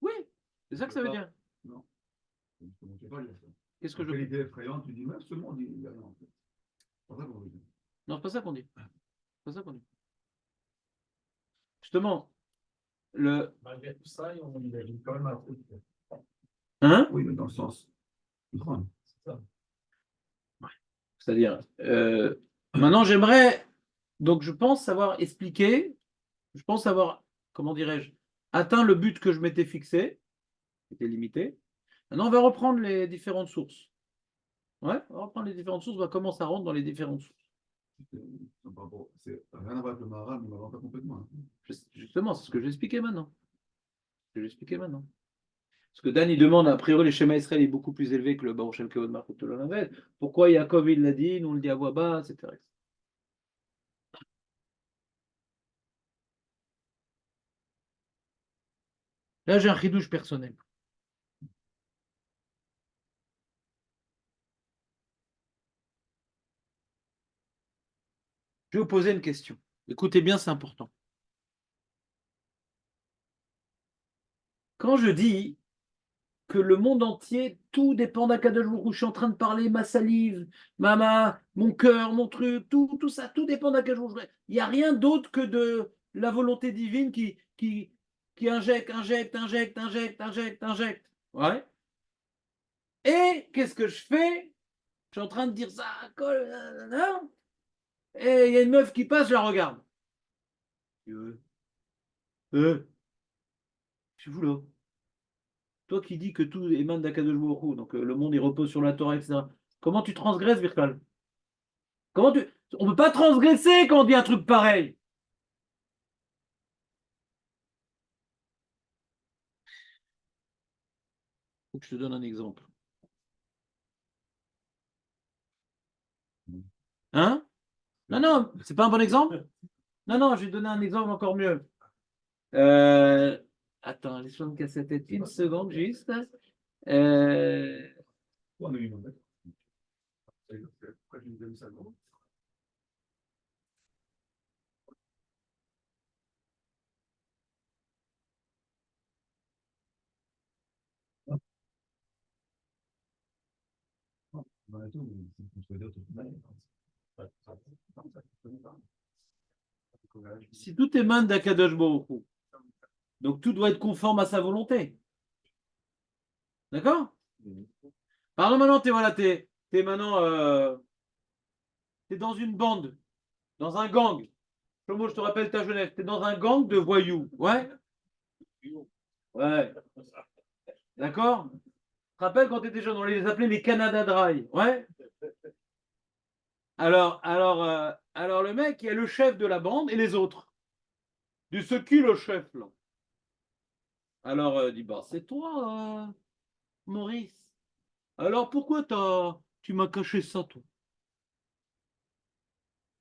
Oui, c'est ça que ça veut dire. Non. On ne peut pas dire ça. Qu'est-ce que je l'idée effrayante, tu dis même ce monde, il y a rien en fait. C'est pas ça qu'on veut dire. Non, c'est pas ça qu'on dit. C'est pas ça qu'on dit. Justement, malgré tout ça, on imagine quand même un truc. Hein? Oui, mais dans le sens. C'est ça. C'est-à-dire, maintenant j'aimerais, donc je pense avoir expliqué, je pense avoir, comment dirais-je, atteint le but que je m'étais fixé, qui était limité. Maintenant on va reprendre les différentes sources. Ouais, on va reprendre les différentes sources, on va voir comment ça rentre dans les différentes sources. C'est rien à voir avec le Maharal, mais on va pas complètement. Justement, c'est ce que j'ai expliqué maintenant. Parce que Dan, il demande, a priori, le schéma Israël est beaucoup plus élevé que le Baruch Shem Kevod Malchut Olam. Pourquoi Yaakov, il l'a dit, nous on le dit à voix basse, etc. Là, j'ai un chidouche personnel. Je vais vous poser une question. Écoutez bien, c'est important. Quand je dis que le monde entier, tout dépend d'Akadosh Baruch Hu, je suis en train de parler, ma salive, mon cœur, mon truc, tout ça, tout dépend d'Akadosh Baruch Hu. Il n'y a rien d'autre que de la volonté divine qui injecte. Ouais. Et qu'est-ce que je fais? Je suis en train de dire ça, et il y a une meuf qui passe, je la regarde. Je vous là. Toi qui dis que tout émane d'Akadosh Baruch Hu, donc le monde il repose sur la Torah, etc. Comment tu transgresses, Birkal? On ne peut pas transgresser quand on dit un truc pareil. Faut que je te donne un exemple. Hein? Non, c'est pas un bon exemple? Non, je vais te donner un exemple encore mieux. Attends, laisse-moi me casser la tête une seconde juste. Si tout émane d'Akadosh Baruch Hu, donc tout doit être conforme à sa volonté. D'accord? Par exemple, maintenant, t'es maintenant t'es dans une bande, dans un gang. Shlomo, je te rappelle ta jeunesse, t'es dans un gang de voyous. Ouais? Ouais. D'accord? Tu te rappelles quand tu étais jeune, on les appelait les Canada Dry. Ouais? Alors le mec, il y a le chef de la bande et les autres. De ce qui le chef, là. Alors, il dit, bah, c'est toi, Maurice. Alors, pourquoi tu m'as caché ça, toi?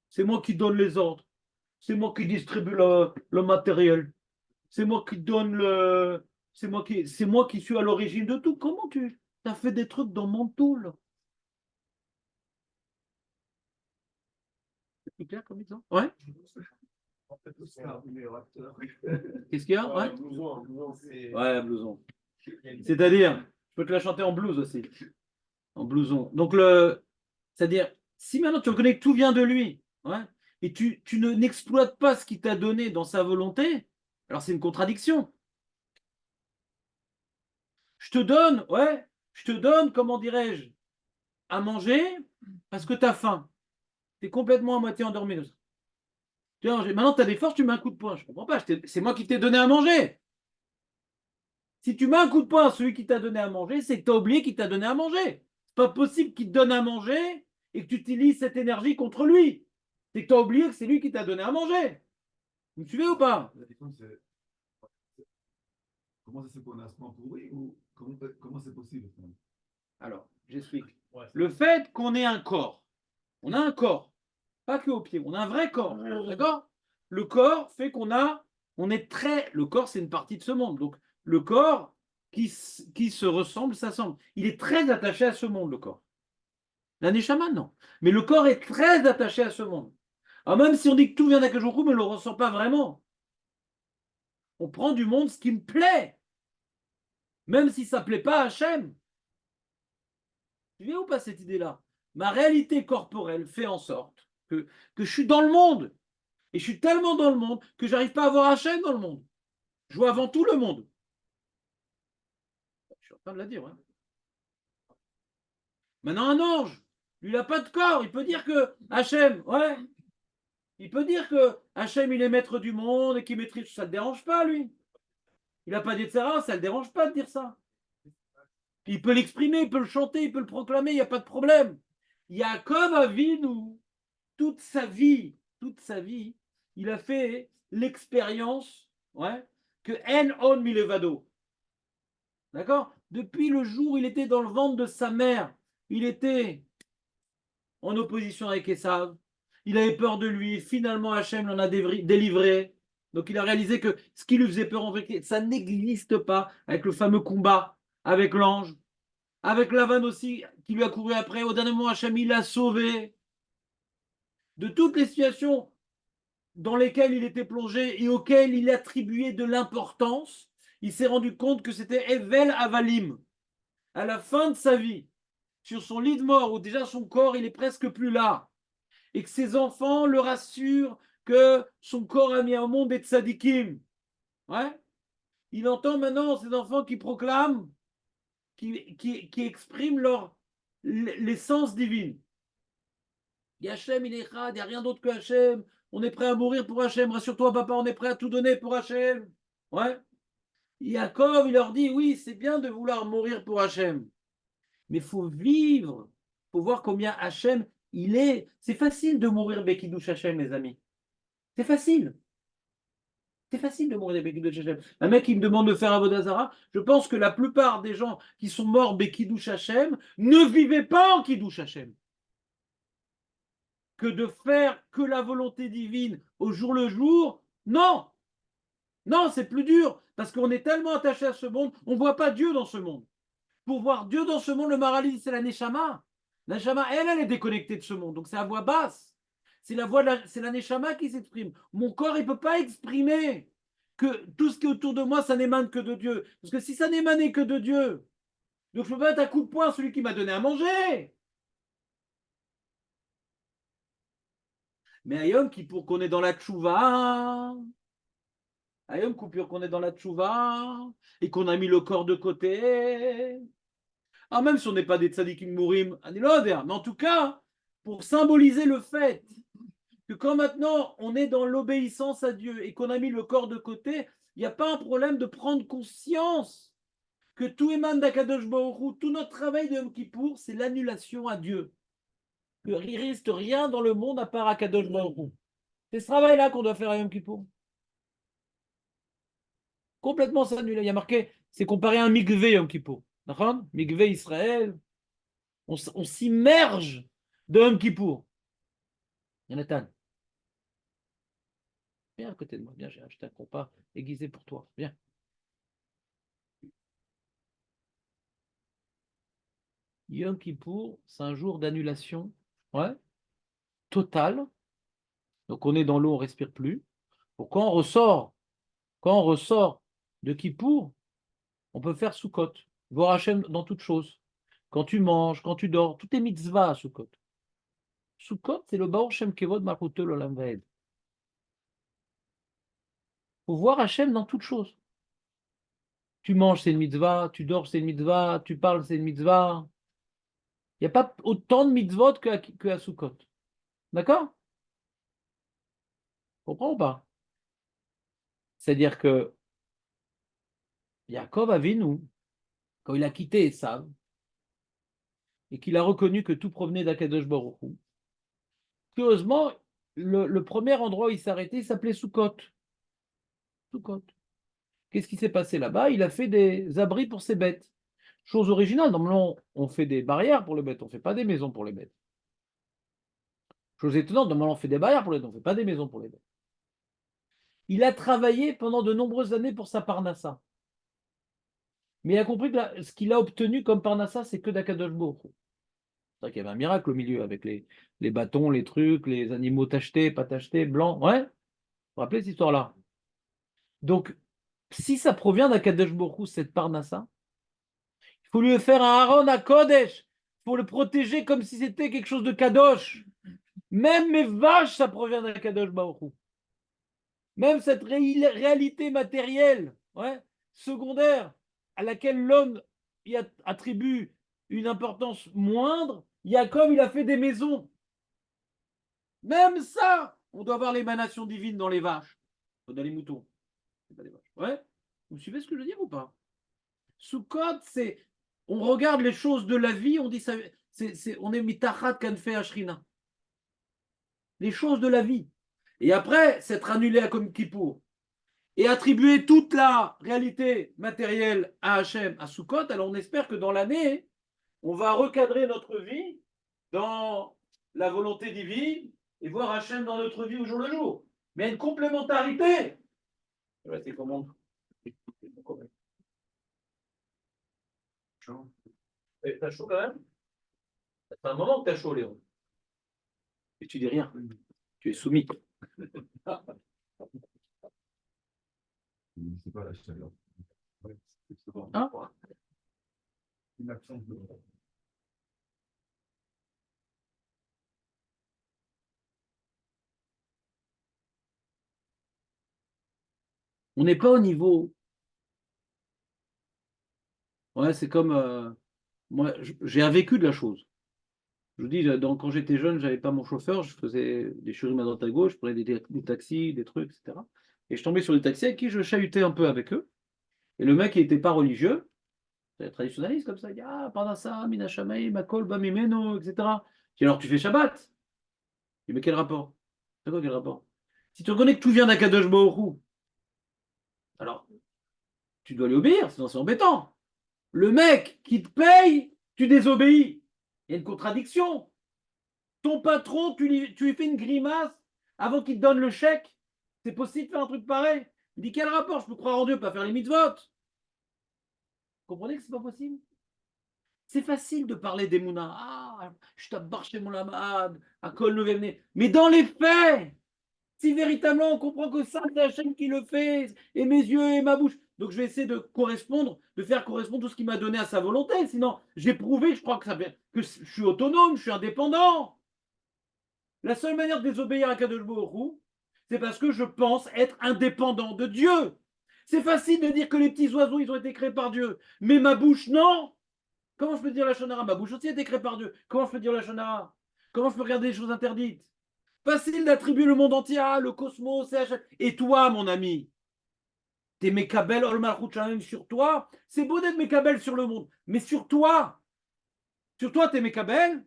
C'est moi qui donne les ordres. C'est moi qui distribue le matériel. C'est moi qui donne le. C'est moi qui suis à l'origine de tout. Comment tu as fait des trucs dans mon tout, là? C'est plus clair comme exemple? Ouais. Qu'est-ce qu'il y a? Ouais. Ouais, blouson. C'est-à-dire, je peux te la chanter en blues aussi. En blouson. Donc, c'est-à-dire, si maintenant tu reconnais que tout vient de lui, ouais, et tu n'exploites pas ce qu'il t'a donné dans sa volonté, alors c'est une contradiction. Je te donne, comment dirais-je, à manger parce que tu as faim. Tu es complètement à moitié endormi. Maintenant, tu as des forces, tu mets un coup de poing. Je ne comprends pas, c'est moi qui t'ai donné à manger. Si tu mets un coup de poing à celui qui t'a donné à manger, c'est que tu as oublié qu'il t'a donné à manger. C'est pas possible qu'il te donne à manger et que tu utilises cette énergie contre lui. C'est que tu as oublié que c'est lui qui t'a donné à manger. Vous me suivez ou pas? La question, c'est comment ça se fait qu'on est à ce point pourri ou comment c'est possible? Alors, j'explique. Ouais, Le fait qu'on ait un corps, on a un corps, pas que au pied, on a un vrai corps, d'accord? Le corps fait le corps c'est une partie de ce monde, donc le corps qui se ressemble, s'assemble. Il est très attaché à ce monde, le corps. La neshama, non. Mais le corps est très attaché à ce monde. Alors même si on dit que tout vient d'Akadosh, mais on ne le ressent pas vraiment. On prend du monde ce qui me plaît, même si ça ne plaît pas à Hachem. Tu viens ou pas cette idée-là? Ma réalité corporelle fait en sorte que je suis dans le monde. Et je suis tellement dans le monde que j'arrive pas à voir Hachem dans le monde. Je vois avant tout le monde. Je suis en train de la dire. Hein. Maintenant, un ange, lui, il n'a pas de corps. Il peut dire que Hachem, ouais. Il peut dire que Hachem, il est maître du monde et qu'il maîtrise. Ça ne le dérange pas, lui. Il n'a pas dit ça, ça ne le dérange pas de dire ça. Il peut l'exprimer, il peut le chanter, il peut le proclamer, il n'y a pas de problème. Yaakov Avinu, toute sa vie, il a fait l'expérience ouais, que En On Milevado. D'accord? Depuis le jour où il était dans le ventre de sa mère, il était en opposition avec Esav. Il avait peur de lui. Finalement, Hachem l'en a délivré. Donc, il a réalisé que ce qui lui faisait peur, en fait, ça n'existe pas avec le fameux combat avec l'ange. Avec Lavan aussi, qui lui a couru après. Au dernier moment, Hachem, il l'a sauvé. De toutes les situations dans lesquelles il était plongé et auxquelles il attribuait de l'importance, il s'est rendu compte que c'était Evel Avalim. À la fin de sa vie, sur son lit de mort, où déjà son corps, il est presque plus là, et que ses enfants le rassurent que son corps a mis au monde des tzadikim. Ouais. Il entend maintenant ses enfants qui proclament, qui expriment l'essence divine. Hachem, il est Chad, il n'y a rien d'autre que Hachem. On est prêt à mourir pour Hachem. Rassure-toi, papa, on est prêt à tout donner pour Hachem. Ouais. Yaakov, il leur dit, oui, c'est bien de vouloir mourir pour Hachem. Mais il faut vivre. Il faut voir combien Hachem, il est. C'est facile de mourir Bekidouche Hachem, mes amis. C'est facile. C'est facile de mourir Bekidouche Hachem. Un mec qui me demande de faire Avodazara, je pense que la plupart des gens qui sont morts Bekidouche Hachem ne vivaient pas en Kidouche Hachem. Que de faire que la volonté divine au jour le jour, non. Non, c'est plus dur, parce qu'on est tellement attaché à ce monde, on ne voit pas Dieu dans ce monde. Pour voir Dieu dans ce monde, le Marali, c'est la Neshama. La Neshama, elle est déconnectée de ce monde, donc c'est à voix basse. C'est la Neshama qui s'exprime. Mon corps, il ne peut pas exprimer que tout ce qui est autour de moi, ça n'émane que de Dieu. Parce que si ça n'émanait que de Dieu, donc je peux pas mettre un coup de poing à celui qui m'a donné à manger. Mais Ayom, pour qu'on est dans la tchouva, Ayom, qu'on est dans la tchouva, et qu'on a mis le corps de côté. Ah, même si on n'est pas des tzadikim mourim, mais en tout cas, pour symboliser le fait que quand maintenant on est dans l'obéissance à Dieu et qu'on a mis le corps de côté, il n'y a pas un problème de prendre conscience que tout émane d'Akadosh Baruch Hu, tout notre travail de Yom Kippour, c'est l'annulation à Dieu. Il ne reste rien dans le monde à part Akadosh Baruch Hu. C'est ce travail-là qu'on doit faire à Yom Kippour. Complètement s'annuler. Il y a marqué, c'est comparé à un mikvé Yom Kippour. D'accord? Mikvé Israël. On s'immerge de Yom Kippour. Jonathan, viens à côté de moi. Viens, j'ai acheté un compas aiguisé pour toi. Viens. Yom Kippour, c'est un jour d'annulation, ouais, totale. Donc on est dans l'eau, on ne respire plus. Donc quand on ressort de Kippour, on peut faire Sukkot, voir Hachem dans toutes choses. Quand tu manges, quand tu dors, tout est mitzvah à Sukkot. Sukkot, c'est le Baor Shem Kevod Malchut Olam Vaed. Il faut voir Hachem dans toutes choses. Tu manges, c'est une mitzvah, tu dors, c'est une mitzvah, tu parles, c'est une mitzvah. Il n'y a pas autant de mitzvot qu'à Sukkot. D'accord? Comprends ou pas? C'est-à-dire que Yaakov Avinu, quand il a quitté Esav, et qu'il a reconnu que tout provenait d'Akadosh Baruch Hu, curieusement, le premier endroit où il s'est arrêté, il s'appelait Sukkot. Sukkot. Qu'est-ce qui s'est passé là-bas? Il a fait des abris pour ses bêtes. Chose originale, normalement, on fait des barrières pour les bêtes, on ne fait pas des maisons pour les bêtes. Chose étonnante, normalement, on fait des barrières pour les bêtes, on ne fait pas des maisons pour les bêtes. Il a travaillé pendant de nombreuses années pour sa parnassa. Mais il a compris que ce qu'il a obtenu comme parnassa, c'est que d'Akadosh Baruch Hu. C'est vrai qu'il y avait un miracle au milieu avec les bâtons, les trucs, les animaux tachetés, pas tachetés, blancs. Ouais? Vous vous rappelez cette histoire-là? Donc, si ça provient d'Akadosh Baruch Hu, cette parnassa, il faut lui faire un Aaron à Kodesh. Il faut le protéger comme si c'était quelque chose de Kadosh. Même mes vaches, ça provient d'Akadosh Baruch Hu. Même cette réalité matérielle, ouais, secondaire, à laquelle l'homme y attribue une importance moindre, Jacob, il a fait des maisons. Même ça, on doit voir l'émanation divine dans les vaches, dans les moutons. C'est pas des vaches. Ouais? Vous suivez ce que je veux dire ou pas? Sukkot, c'est. On regarde les choses de la vie, on dit ça. On est mitachat kanfe ashrina. Les choses de la vie. Et après, s'être annulé à Yom Kippour et attribuer toute la réalité matérielle à Hachem, à Sukkot, alors on espère que dans l'année, on va recadrer notre vie dans la volonté divine et voir Hachem dans notre vie au jour le jour. Mais il y a une complémentarité. C'est comment? T'as chaud quand même? Ça fait un moment que t'as chaud, Léon. Et tu dis rien. Tu es soumis. C'est pas la chaleur. Hein? Une absence de. On n'est pas au niveau. Ouais, c'est comme. Moi, j'ai un vécu de la chose. Je vous dis, quand j'étais jeune, je n'avais pas mon chauffeur, je faisais des shurim à droite à gauche, je prenais des taxis, des trucs, etc. Et je tombais sur des taxis avec qui je chahutais un peu avec eux. Et le mec, il n'était pas religieux, c'est traditionnaliste comme ça, il dit ah, pendant ça, Mina Shamaï, Makol, Bamimeno, etc. Je dis alors tu fais Shabbat? Je dis mais quel rapport? C'est quoi quel rapport? Si tu reconnais que tout vient d'Akadosh Baruch Hu, alors tu dois lui obéir, sinon c'est embêtant. Le mec qui te paye, tu désobéis. Il y a une contradiction. Ton patron, tu lui fais une grimace avant qu'il te donne le chèque. C'est possible de faire un truc pareil? Il dit quel rapport? Je peux croire en Dieu, pas faire les mitzvot. Vous comprenez que c'est pas possible? C'est facile de parler des mounas. Ah, je t'abbarre chez mon lamad, à Kol Novemné. Mais dans les faits, si véritablement on comprend que ça, c'est Hachem qui le fait, et mes yeux et ma bouche. Donc je vais essayer de correspondre, de faire correspondre tout ce qu'il m'a donné à sa volonté. Sinon, j'ai prouvé que je crois que je suis autonome, je suis indépendant. La seule manière de désobéir à Kadosh Baruch Hu, c'est parce que je pense être indépendant de Dieu. C'est facile de dire que les petits oiseaux, ils ont été créés par Dieu. Mais ma bouche, non. Comment je peux dire la Shonara? Ma bouche aussi a été créée par Dieu. Comment je peux dire la Shonara? Comment je peux regarder les choses interdites? Facile d'attribuer le monde entier, le cosmos, et toi, mon ami, t'es Mekabel, Ol Malchut Shamim sur toi. C'est beau d'être Mekabel sur le monde, mais sur toi, t'es Mekabel.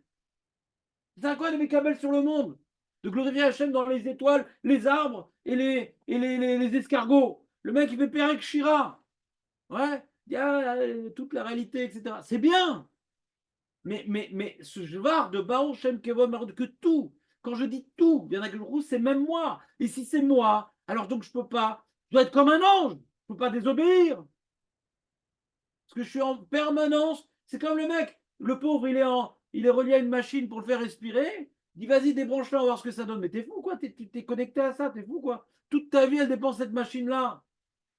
C'est à quoi de Mekabel sur le monde? De glorifier Hachem dans les étoiles, les arbres et les escargots. Le mec, il fait Perek Shira. Ouais, il y a toute la réalité, etc. C'est bien. Mais ce genre de Baruch Shem Kevod Marod, que tout, quand je dis tout, bien que c'est même moi. Et si c'est moi, alors donc je peux pas, je dois être comme un ange, je peux pas désobéir. Parce que je suis en permanence, c'est comme le mec, le pauvre, il est relié à une machine pour le faire respirer. Il dit vas-y, débranche-la, on va voir ce que ça donne. Mais t'es fou quoi, t'es connecté à ça, t'es fou quoi. Toute ta vie, elle dépend de cette machine-là.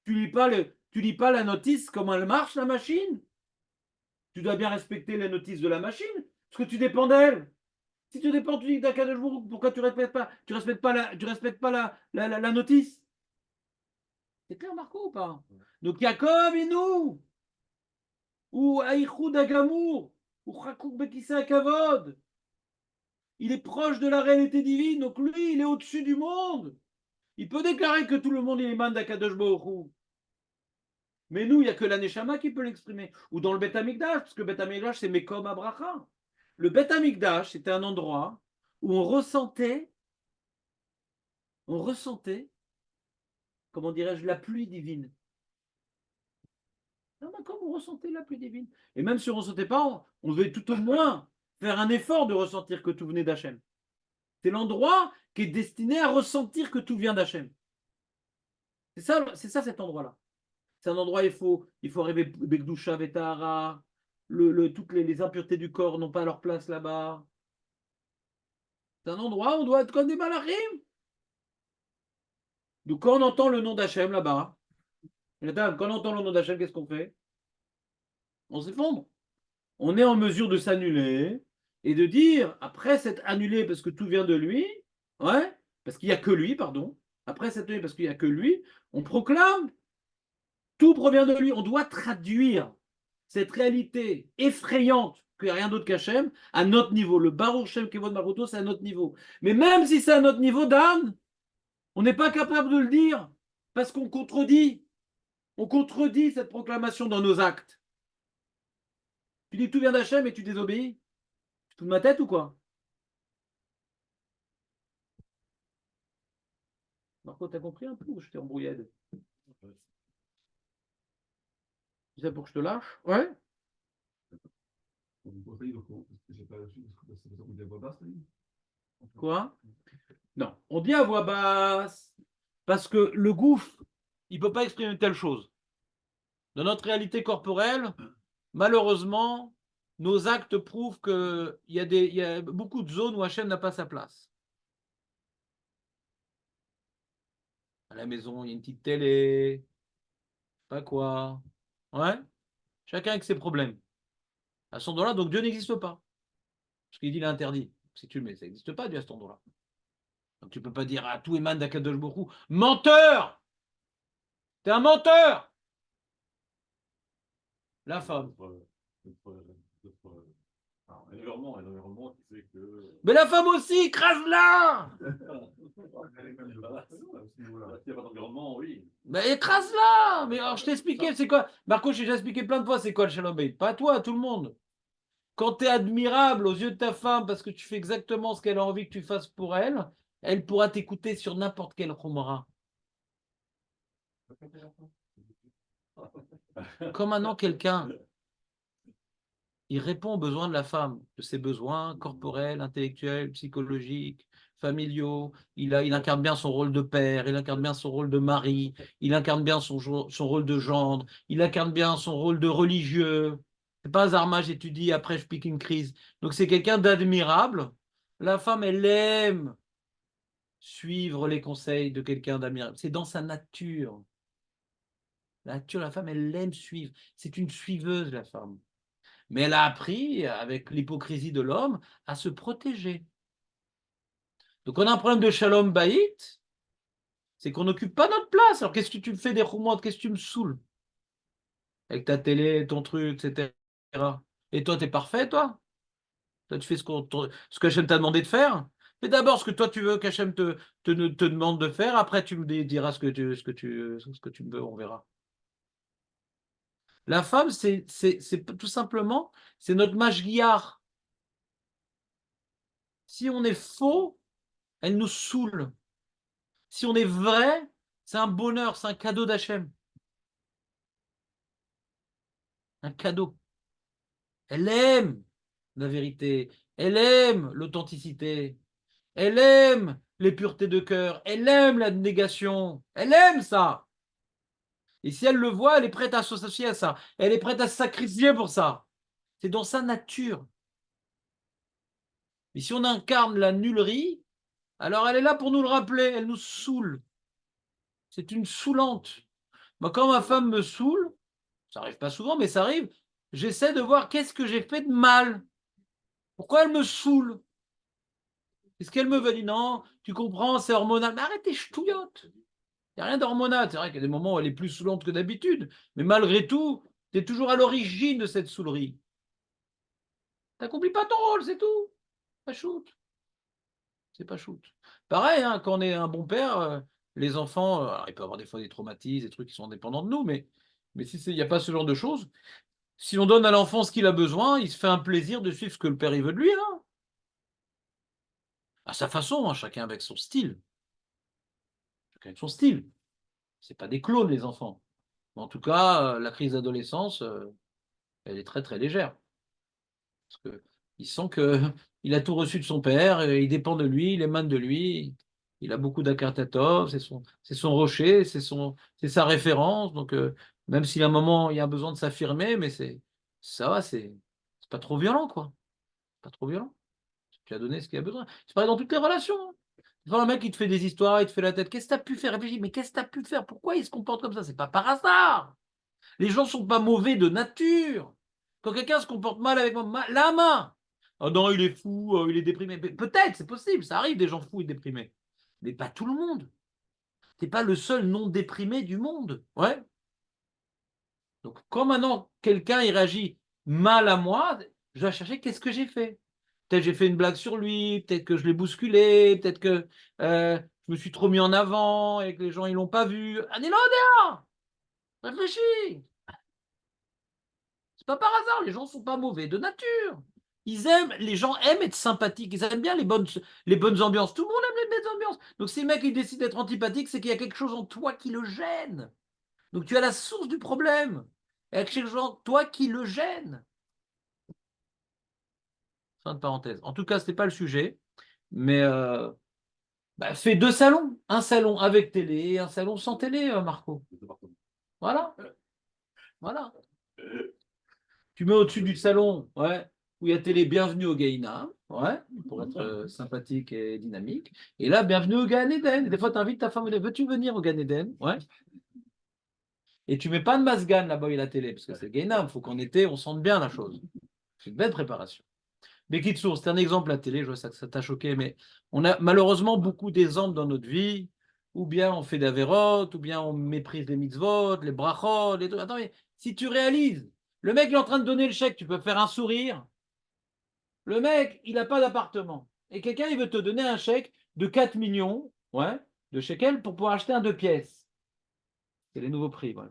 Tu lis pas la notice, comment elle marche la machine. Tu dois bien respecter les notices de la machine, parce que tu dépends d'elle. Si tu dépends, tu dis d'Akadosh Baruch Hu, pourquoi tu respectes pas la notice? C'est clair, Marco, ou pas? Donc Yaakov et nous, ou Aïchoud Agamour, ou Chakouk Bekissa Kavod, il est proche de la réalité divine, donc lui, il est au-dessus du monde. Il peut déclarer que tout le monde est émane d'Akadosh Baruch Hu. Mais nous, il n'y a que la Neshama qui peut l'exprimer. Ou dans le Beth Amikdash, parce que le Beth Amikdash, c'est Mekom Abracha. Le Beth Amikdash, c'était un endroit où on ressentait, comment dirais-je, la pluie divine. Non, mais comme on ressentait la pluie divine. Et même si on ne ressentait pas, on devait tout au moins faire un effort de ressentir que tout venait d'Hachem. C'est l'endroit qui est destiné à ressentir que tout vient d'Hachem. C'est ça cet endroit-là. C'est un endroit où il faut arriver Bekdusha Vetahara, toutes les impuretés du corps n'ont pas leur place là-bas. C'est un endroit où on doit être comme des malachim. Donc quand on entend le nom d'Hachem là-bas, quand on entend le nom d'Hachem, qu'est-ce qu'on fait? On s'effondre. On est en mesure de s'annuler et de dire, après s'être annulé parce que tout vient de lui, ouais, parce qu'il n'y a que lui, pardon, après s'être annulé parce qu'il n'y a que lui, on proclame, tout provient de lui. On doit traduire cette réalité effrayante qu'il n'y a rien d'autre qu'Hachem à notre niveau. Le Baruch Shem Kevod Maroto, c'est à notre niveau. Mais même si c'est à notre niveau, Dan, on n'est pas capable de le dire parce qu'on contredit. On contredit cette proclamation dans nos actes. Tu dis que tout vient d'Hachem et tu désobéis. Tu te fous de ma tête ou quoi? Marco, t'as compris un peu ou je t'ai embrouillé? C'est pour que je te lâche? Ouais. Quoi? Non. On dit à voix basse parce que le gouffre, il ne peut pas exprimer une telle chose. Dans notre réalité corporelle, malheureusement, nos actes prouvent qu'il y a beaucoup de zones où Hachem n'a pas sa place. À la maison, il y a une petite télé, pas quoi. Ouais. Chacun avec ses problèmes. À cet endroit-là, donc Dieu n'existe pas. Parce qu'il dit il est interdit. Si tu le mets, ça n'existe pas, Dieu, à cet endroit-là. Donc tu ne peux pas dire à tout émane d'Akadosh Baruch Hu, menteur! T'es un menteur! La femme. Un environnement qui fait que. Mais la femme aussi, écrase-la! Oui. Mais écrase-la! Mais alors, je t'ai expliqué, c'est quoi? Marco, j'ai déjà expliqué plein de fois, c'est quoi le Shalom Bayit? Pas à toi, à tout le monde. Quand tu es admirable aux yeux de ta femme parce que tu fais exactement ce qu'elle a envie que tu fasses pour elle, elle pourra t'écouter sur n'importe quel khumra. Comme maintenant quelqu'un, il répond aux besoins de la femme, de ses besoins corporels, intellectuels, psychologiques, familiaux. Il incarne bien son rôle de père, il incarne bien son rôle de mari, il incarne bien son rôle de gendre, il incarne bien son rôle de religieux. C'est pas un hasard, j'étudie, après je pique une crise. Donc c'est quelqu'un d'admirable. La femme, elle aime suivre les conseils de quelqu'un d'admirable. C'est dans sa nature. La nature, la femme, elle aime suivre. C'est une suiveuse, la femme. Mais elle a appris, avec l'hypocrisie de l'homme, à se protéger. Donc on a un problème de shalom baït, c'est qu'on n'occupe pas notre place. Alors qu'est-ce que tu me fais des roumottes? Qu'est-ce que tu me saoules? Avec ta télé, ton truc, etc. Et toi, t'es parfait, toi? Toi, tu fais ce que Hachem t'a demandé de faire? Fais d'abord ce que toi tu veux qu'Hachem te demande de faire, après tu me diras ce que tu veux, on verra. La femme, c'est tout simplement, c'est notre mashgiach. Si on est faux, elle nous saoule. Si on est vrai, c'est un bonheur, c'est un cadeau d'Hachem. Un cadeau. Elle aime la vérité. Elle aime l'authenticité. Elle aime les puretés de cœur. Elle aime la négation. Elle aime ça. Et si elle le voit, elle est prête à s'associer à ça. Elle est prête à se sacrifier pour ça. C'est dans sa nature. Mais si on incarne la nullerie, alors elle est là pour nous le rappeler. Elle nous saoule. C'est une saoulante. Moi, quand ma femme me saoule, ça arrive pas souvent, mais ça arrive, j'essaie de voir qu'est-ce que j'ai fait de mal. Pourquoi elle me saoule? Est-ce qu'elle me veut dire non, tu comprends, c'est hormonal. Mais arrête tes ch'touillottes. Il n'y a rien d'hormonal. C'est vrai qu'il y a des moments où elle est plus saoulante que d'habitude. Mais malgré tout, tu es toujours à l'origine de cette saoulerie. Tu n'accomplis pas ton rôle, c'est tout. Pas shoot. C'est pas shoot. Pareil, hein, quand on est un bon père, les enfants, alors, ils peuvent avoir des fois des traumatismes, des trucs qui sont dépendants de nous, mais si il n'y a pas ce genre de choses, si on donne à l'enfant ce qu'il a besoin, il se fait un plaisir de suivre ce que le père il veut de lui. Hein. À sa façon, hein, chacun avec son style. Chacun avec son style. C'est pas des clones, les enfants. Mais en tout cas, la crise d'adolescence, elle est très très légère. Parce qu'il sent qu'il a tout reçu de son père, il dépend de lui, il émane de lui. Il a beaucoup d'Akartatov, c'est son rocher, c'est sa référence. Donc, même s'il y a un moment, il y a besoin de s'affirmer, mais ça va, c'est pas trop violent, quoi. Pas trop violent. Tu as donné ce qu'il a besoin. C'est pareil dans toutes les relations. Hein. Devant un mec, il te fait des histoires, il te fait la tête. Qu'est-ce que tu as pu faire? Réfléchis, mais qu'est-ce que tu as pu faire? Pourquoi il se comporte comme ça? C'est pas par hasard. Les gens ne sont pas mauvais de nature. Quand quelqu'un se comporte mal avec moi, la main. Oh non, il est fou, il est déprimé. Peut-être, c'est possible, ça arrive des gens fous et déprimés. Mais pas tout le monde. Tu n'es pas le seul non déprimé du monde. Ouais. Donc, quand maintenant quelqu'un il réagit mal à moi, je vais chercher qu'est-ce que j'ai fait. Peut-être j'ai fait une blague sur lui, peut-être que je l'ai bousculé, peut-être que je me suis trop mis en avant et que les gens ils l'ont pas vu. Allez là, réfléchis. C'est pas par hasard, les gens sont pas mauvais de nature. Les gens aiment être sympathiques, ils aiment bien les bonnes ambiances. Tout le monde aime les bonnes ambiances. Donc si le mec il décide d'être antipathique, c'est qu'il y a quelque chose en toi qui le gêne. Donc tu as la source du problème. Il y a quelque chose en toi qui le gêne. Fin de parenthèse. En tout cas, ce n'est pas le sujet. Mais fais 2 salons. Un salon avec télé et un salon sans télé, Marco. Voilà. Voilà. Tu mets au-dessus du salon, ouais, où il y a télé, bienvenue au Gaïna, ouais, pour être sympathique et dynamique. Et là, bienvenue au Gan Eden. Des fois, tu invites ta femme, veux-tu venir au Gan Eden? Ouais. Et tu mets pas de masgan là-bas, il y a la télé, parce que c'est le Gaïna, il faut qu'en été, on sente bien la chose. C'est une belle préparation. Mais Kitsour, c'est un exemple la télé, je vois ça t'a choqué, mais on a malheureusement beaucoup d'exemples dans notre vie, ou bien on fait d'Averot, ou bien on méprise les mitzvot, les brachot, les trucs. Attends, mais si tu réalises, le mec il est en train de donner le chèque, tu peux faire un sourire. Le mec, il n'a pas d'appartement. Et quelqu'un, il veut te donner un chèque de 4 millions ouais, de shekels pour pouvoir acheter un 2 pièces. C'est les nouveaux prix. Voilà,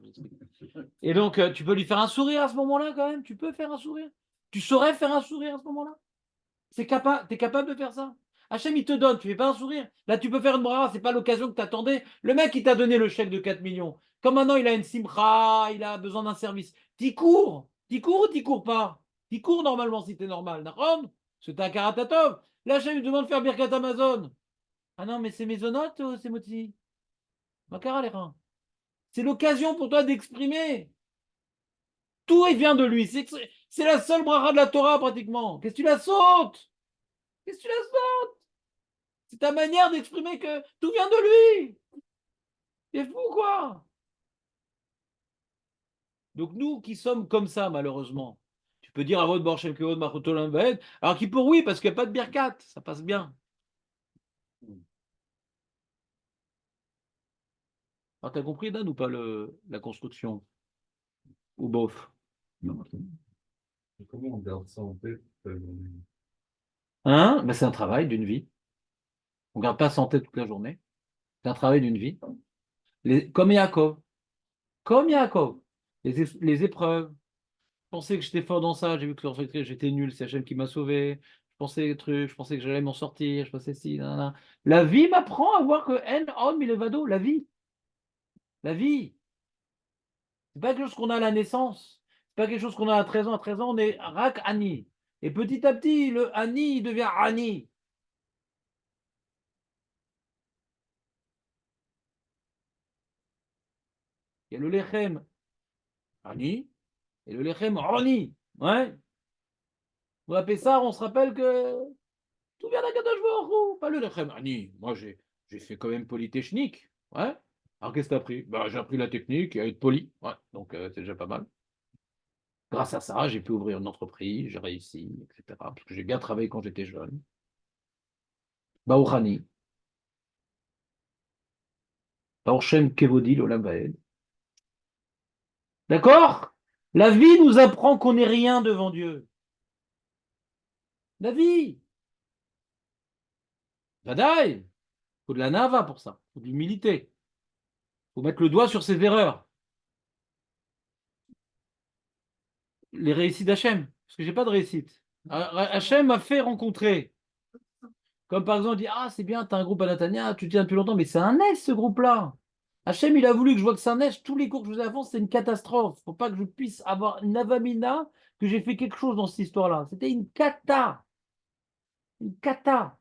et donc, tu peux lui faire un sourire à ce moment-là, quand même. Tu peux faire un sourire. Tu saurais faire un sourire à ce moment-là. Tu es capable de faire ça. Hachem, il te donne, tu fais pas un sourire. Là, tu peux faire une brava, c'est pas l'occasion que tu attendais. Le mec, il t'a donné le chèque de 4 millions. Comme maintenant, il a une simcha, il a besoin d'un service. T'y cours. T'y cours ou t'y cours pas? T'y cours normalement si t'es normal. D'accord? Parce que t'es un karatatov. Là, Hachem, il demande de faire Birkat Amazon. Ah non, mais c'est maisonnote, c'est moti. Makara les reins. C'est l'occasion pour toi d'exprimer. Tout il vient de lui. C'est la seule bracha de la Torah pratiquement. Qu'est-ce que tu la sautes? Qu'est-ce que tu la sautes? C'est ta manière d'exprimer que tout vient de lui. C'est fou, quoi. Donc, nous qui sommes comme ça, malheureusement, tu peux dire à votre Borchem Kevod Machotolam Vaed, alors qu'il pour oui, parce qu'il n'y a pas de birkat, ça passe bien. Alors, t'as compris, Dan, ou pas la construction? Ou bof? Comment on garde ça en tête? Hein? Ben, c'est un travail d'une vie. On ne garde pas ça en tête toute la journée. C'est un travail d'une vie. Comme Yaakov. Comme Yaakov. Les épreuves. Je pensais que j'étais fort dans ça. J'ai vu que j'étais nul. C'est Hachem qui m'a sauvé. Je je pensais que j'allais m'en sortir, je pensais si, nanana. La vie m'apprend à voir que en homme, il est vado, la vie. La vie. C'est pas quelque chose qu'on a à la naissance. C'est pas quelque chose qu'on a à 13 ans. À 13 ans, on est rak ani. Et petit à petit, le ani, il devient ani. Il y a le lechem ani et le lechem rani. Ouais. On appelle ça, on se rappelle que tout vient d'Akadosh Baruch Hu. Pas le lechem ani. Moi, j'ai fait quand même polytechnique. Ouais. Alors, qu'est-ce que tu as appris? Bah, j'ai appris la technique et à être poli. Ouais. Donc, c'est déjà pas mal. Grâce à ça, j'ai pu ouvrir une entreprise, j'ai réussi, etc. Parce que j'ai bien travaillé quand j'étais jeune. Baouchani. Baouchem Kevodi, l'Olam Vaed. D'accord? La vie nous apprend qu'on n'est rien devant Dieu. La vie. Vadaï. Il faut de la nava pour ça. Il faut de l'humilité. Il faut mettre le doigt sur ses erreurs. Les réussites d'Hachem. Parce que j'ai pas de réussite. Hachem m'a fait rencontrer. Comme par exemple, on dit, ah, c'est bien, tu as un groupe à Natania, tu tiens depuis longtemps, mais c'est un S ce groupe-là. Hachem, il a voulu que je vois que c'est un S. Tous les cours que je vous ai avant, c'était une catastrophe. Faut pas que je puisse avoir une avamina que j'ai fait quelque chose dans cette histoire-là. C'était une cata. Une cata.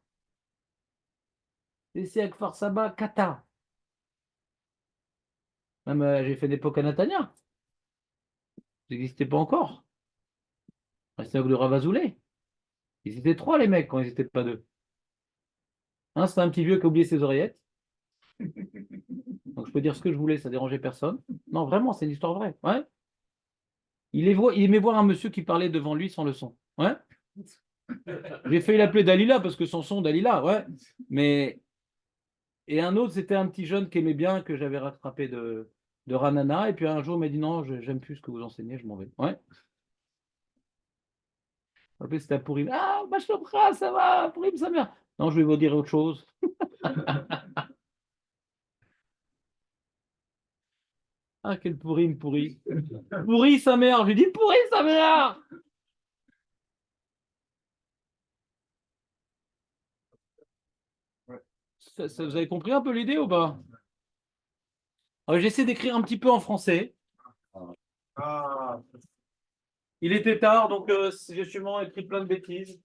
C'est Akfar Saba, kata. Même j'ai fait des époques à Natania. Ça n'existait pas encore. C'était avec le Ravazoulé. Ils étaient trois, les mecs, quand ils n'étaient pas deux. Un, c'était un petit vieux qui a oublié ses oreillettes. Donc je peux dire ce que je voulais, ça dérangeait personne. Non, vraiment, c'est une histoire vraie. Ouais. Il aimait voir un monsieur qui parlait devant lui sans le son. Ouais. J'ai failli l'appeler Dalila parce que son son, Dalila, ouais. Mais. Et un autre, c'était un petit jeune qui aimait bien, que j'avais rattrapé de Ranana. Et puis un jour, il m'a dit non, j'aime plus ce que vous enseignez, je m'en vais. Ouais. Après, c'était à Pourim. Ah, Bachlopra, ça va, Pourim, sa mère. Non, je vais vous dire autre chose. Ah, quel Pourim pourri. Pourri, sa mère. Je lui dis pourri, sa mère. Vous avez compris un peu l'idée ou pas? Alors, j'essaie d'écrire un petit peu en français. Ah, Il était tard, donc j'ai sûrement écrit plein de bêtises.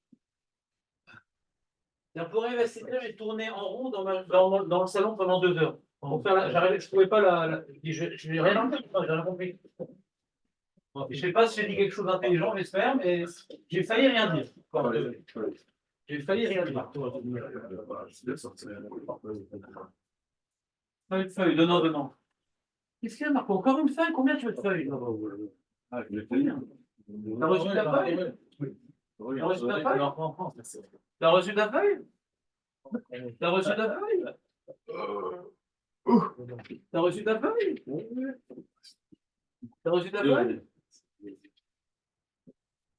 Pour réussir, j'ai tourné en rond dans le salon pendant 2 heures. Pour faire je ne trouvais pas je n'ai rien entendu, j'ai rien compris. Bon, je ne sais pas si j'ai dit quelque chose d'intelligent, j'espère, mais j'ai failli rien dire. J'ai failli rien dire. Feuille, donnant. Qu'est-ce qu'il y a, Marco? Encore une feuille? Combien tu veux de feuilles? Ah, je l'ai fait. T'as reçu ta feuille? T'as reçu ta feuille? T'as reçu ta feuille? T'as reçu ta feuille? T'as reçu ta feuille? T'as reçu ta feuille?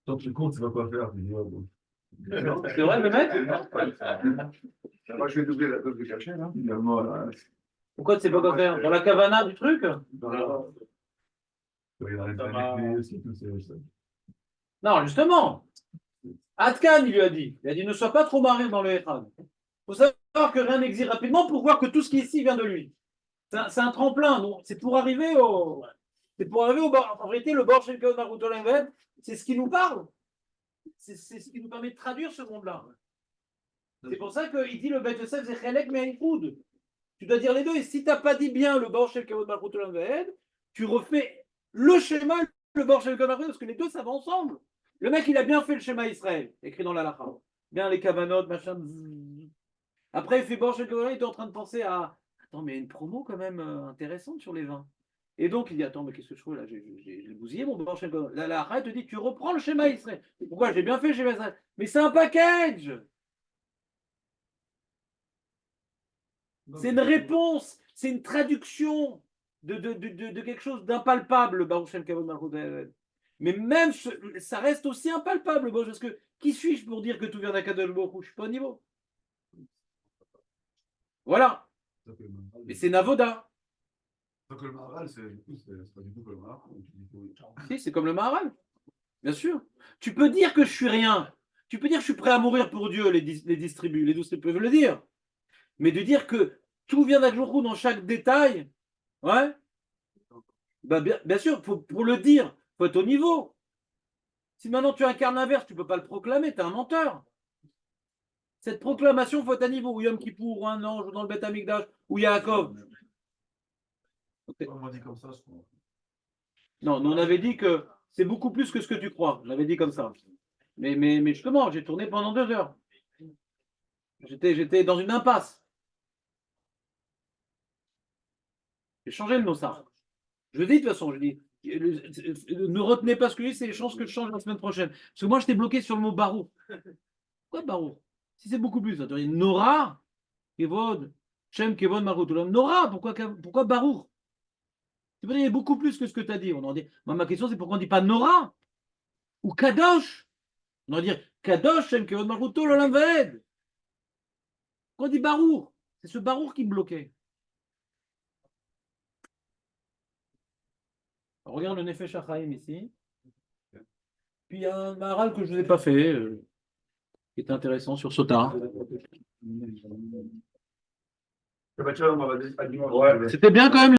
Tant que tu comptes, tu vas pas faire. C'est vrai, le mec? Moi, je vais doubler la dose de cachet, là. Finalement, là. Pourquoi tu sais pas quoi faire? Dans la cabana du truc? Non, justement. Atkan, il lui a dit. Il a dit ne sois pas trop marré dans le Echad. Il faut savoir que rien n'existe rapidement pour voir que tout ce qui est ici vient de lui. C'est un tremplin. C'est pour arriver au. C'est pour arriver au bord. En vérité, le bord chez le Naruto, c'est ce qui nous parle. C'est ce qui nous permet de traduire ce monde-là. C'est pour ça qu'il dit le Beth Yosef, c'est Chelek Me'enfoud. Tu dois dire les deux. Et si tu n'as pas dit bien le bord chez le Naruto, tu refais le schéma, le bord chez le Naruto, parce que les deux, ça va ensemble. Le mec, il a bien fait le schéma Israël, écrit dans l'Alacha. Bien les kavanot, machin. Après, il fait bord chez le Naruto, il est en train de penser à. Attends, mais il y a une promo quand même intéressante sur les vins. Et donc, il dit, attends, mais qu'est-ce que je fais là? J'ai bousillé mon bord chez le Naruto. L'Alacha te dit, tu reprends le schéma Israël. Pourquoi? J'ai bien fait le schéma Israël. Mais c'est un package. C'est une réponse, c'est une traduction de quelque chose d'impalpable, le Baruch Shem Kavod Malchut. Mais même, ça reste aussi impalpable, parce que qui suis-je pour dire que tout vient d'Akadosh Baruch Hu? Je ne suis pas au niveau. Voilà. Mais c'est Navoda. Donc le Maharal, c'est pas du tout comme le Maharal. Si, c'est comme le Maharal. Bien sûr. Tu peux dire que je suis rien. Tu peux dire je suis prêt à mourir pour Dieu, les 12 tribus peuvent le dire. Mais de dire que tout vient d'Akhlorou dans chaque détail, ouais, bah bien sûr, pour le dire, il faut être au niveau. Si maintenant tu incarnes l'inverse, tu ne peux pas le proclamer, tu es un menteur. Cette proclamation, il faut être à niveau, ou Yom Kippour, ou un ange, ou dans le Beth Amikdash, ou Yaakov. On m'a dit comme ça, je crois. Non, nous on avait dit que c'est beaucoup plus que ce que tu crois. On avait dit comme ça. Mais justement, j'ai tourné pendant 2 heures. J'étais dans une impasse. J'ai changé le Nossar. Je le dis de toute façon, je dis, ne retenez pas ce que je dis, c'est les chances que je change la semaine prochaine. Parce que moi, j'étais bloqué sur le mot barou. Pourquoi barou? Si c'est beaucoup plus, ça veut dire Nora, Kevod, Shem, Kevod, Marut. Nora, pourquoi barou? C'est pas dire beaucoup plus que ce que tu as dit. On en dit. Moi, ma question, c'est pourquoi on ne dit pas Nora ou Kadosh? On va dire Kadosh, Shem, Kevod, Marut, Olam Vaed. Pourquoi on dit barou? C'est ce barou qui me bloquait. Regarde le Nefesh HaChaim ici. Puis il y a un maharal que je ne vous ai pas fait, qui est intéressant sur Sota. C'était bien quand même.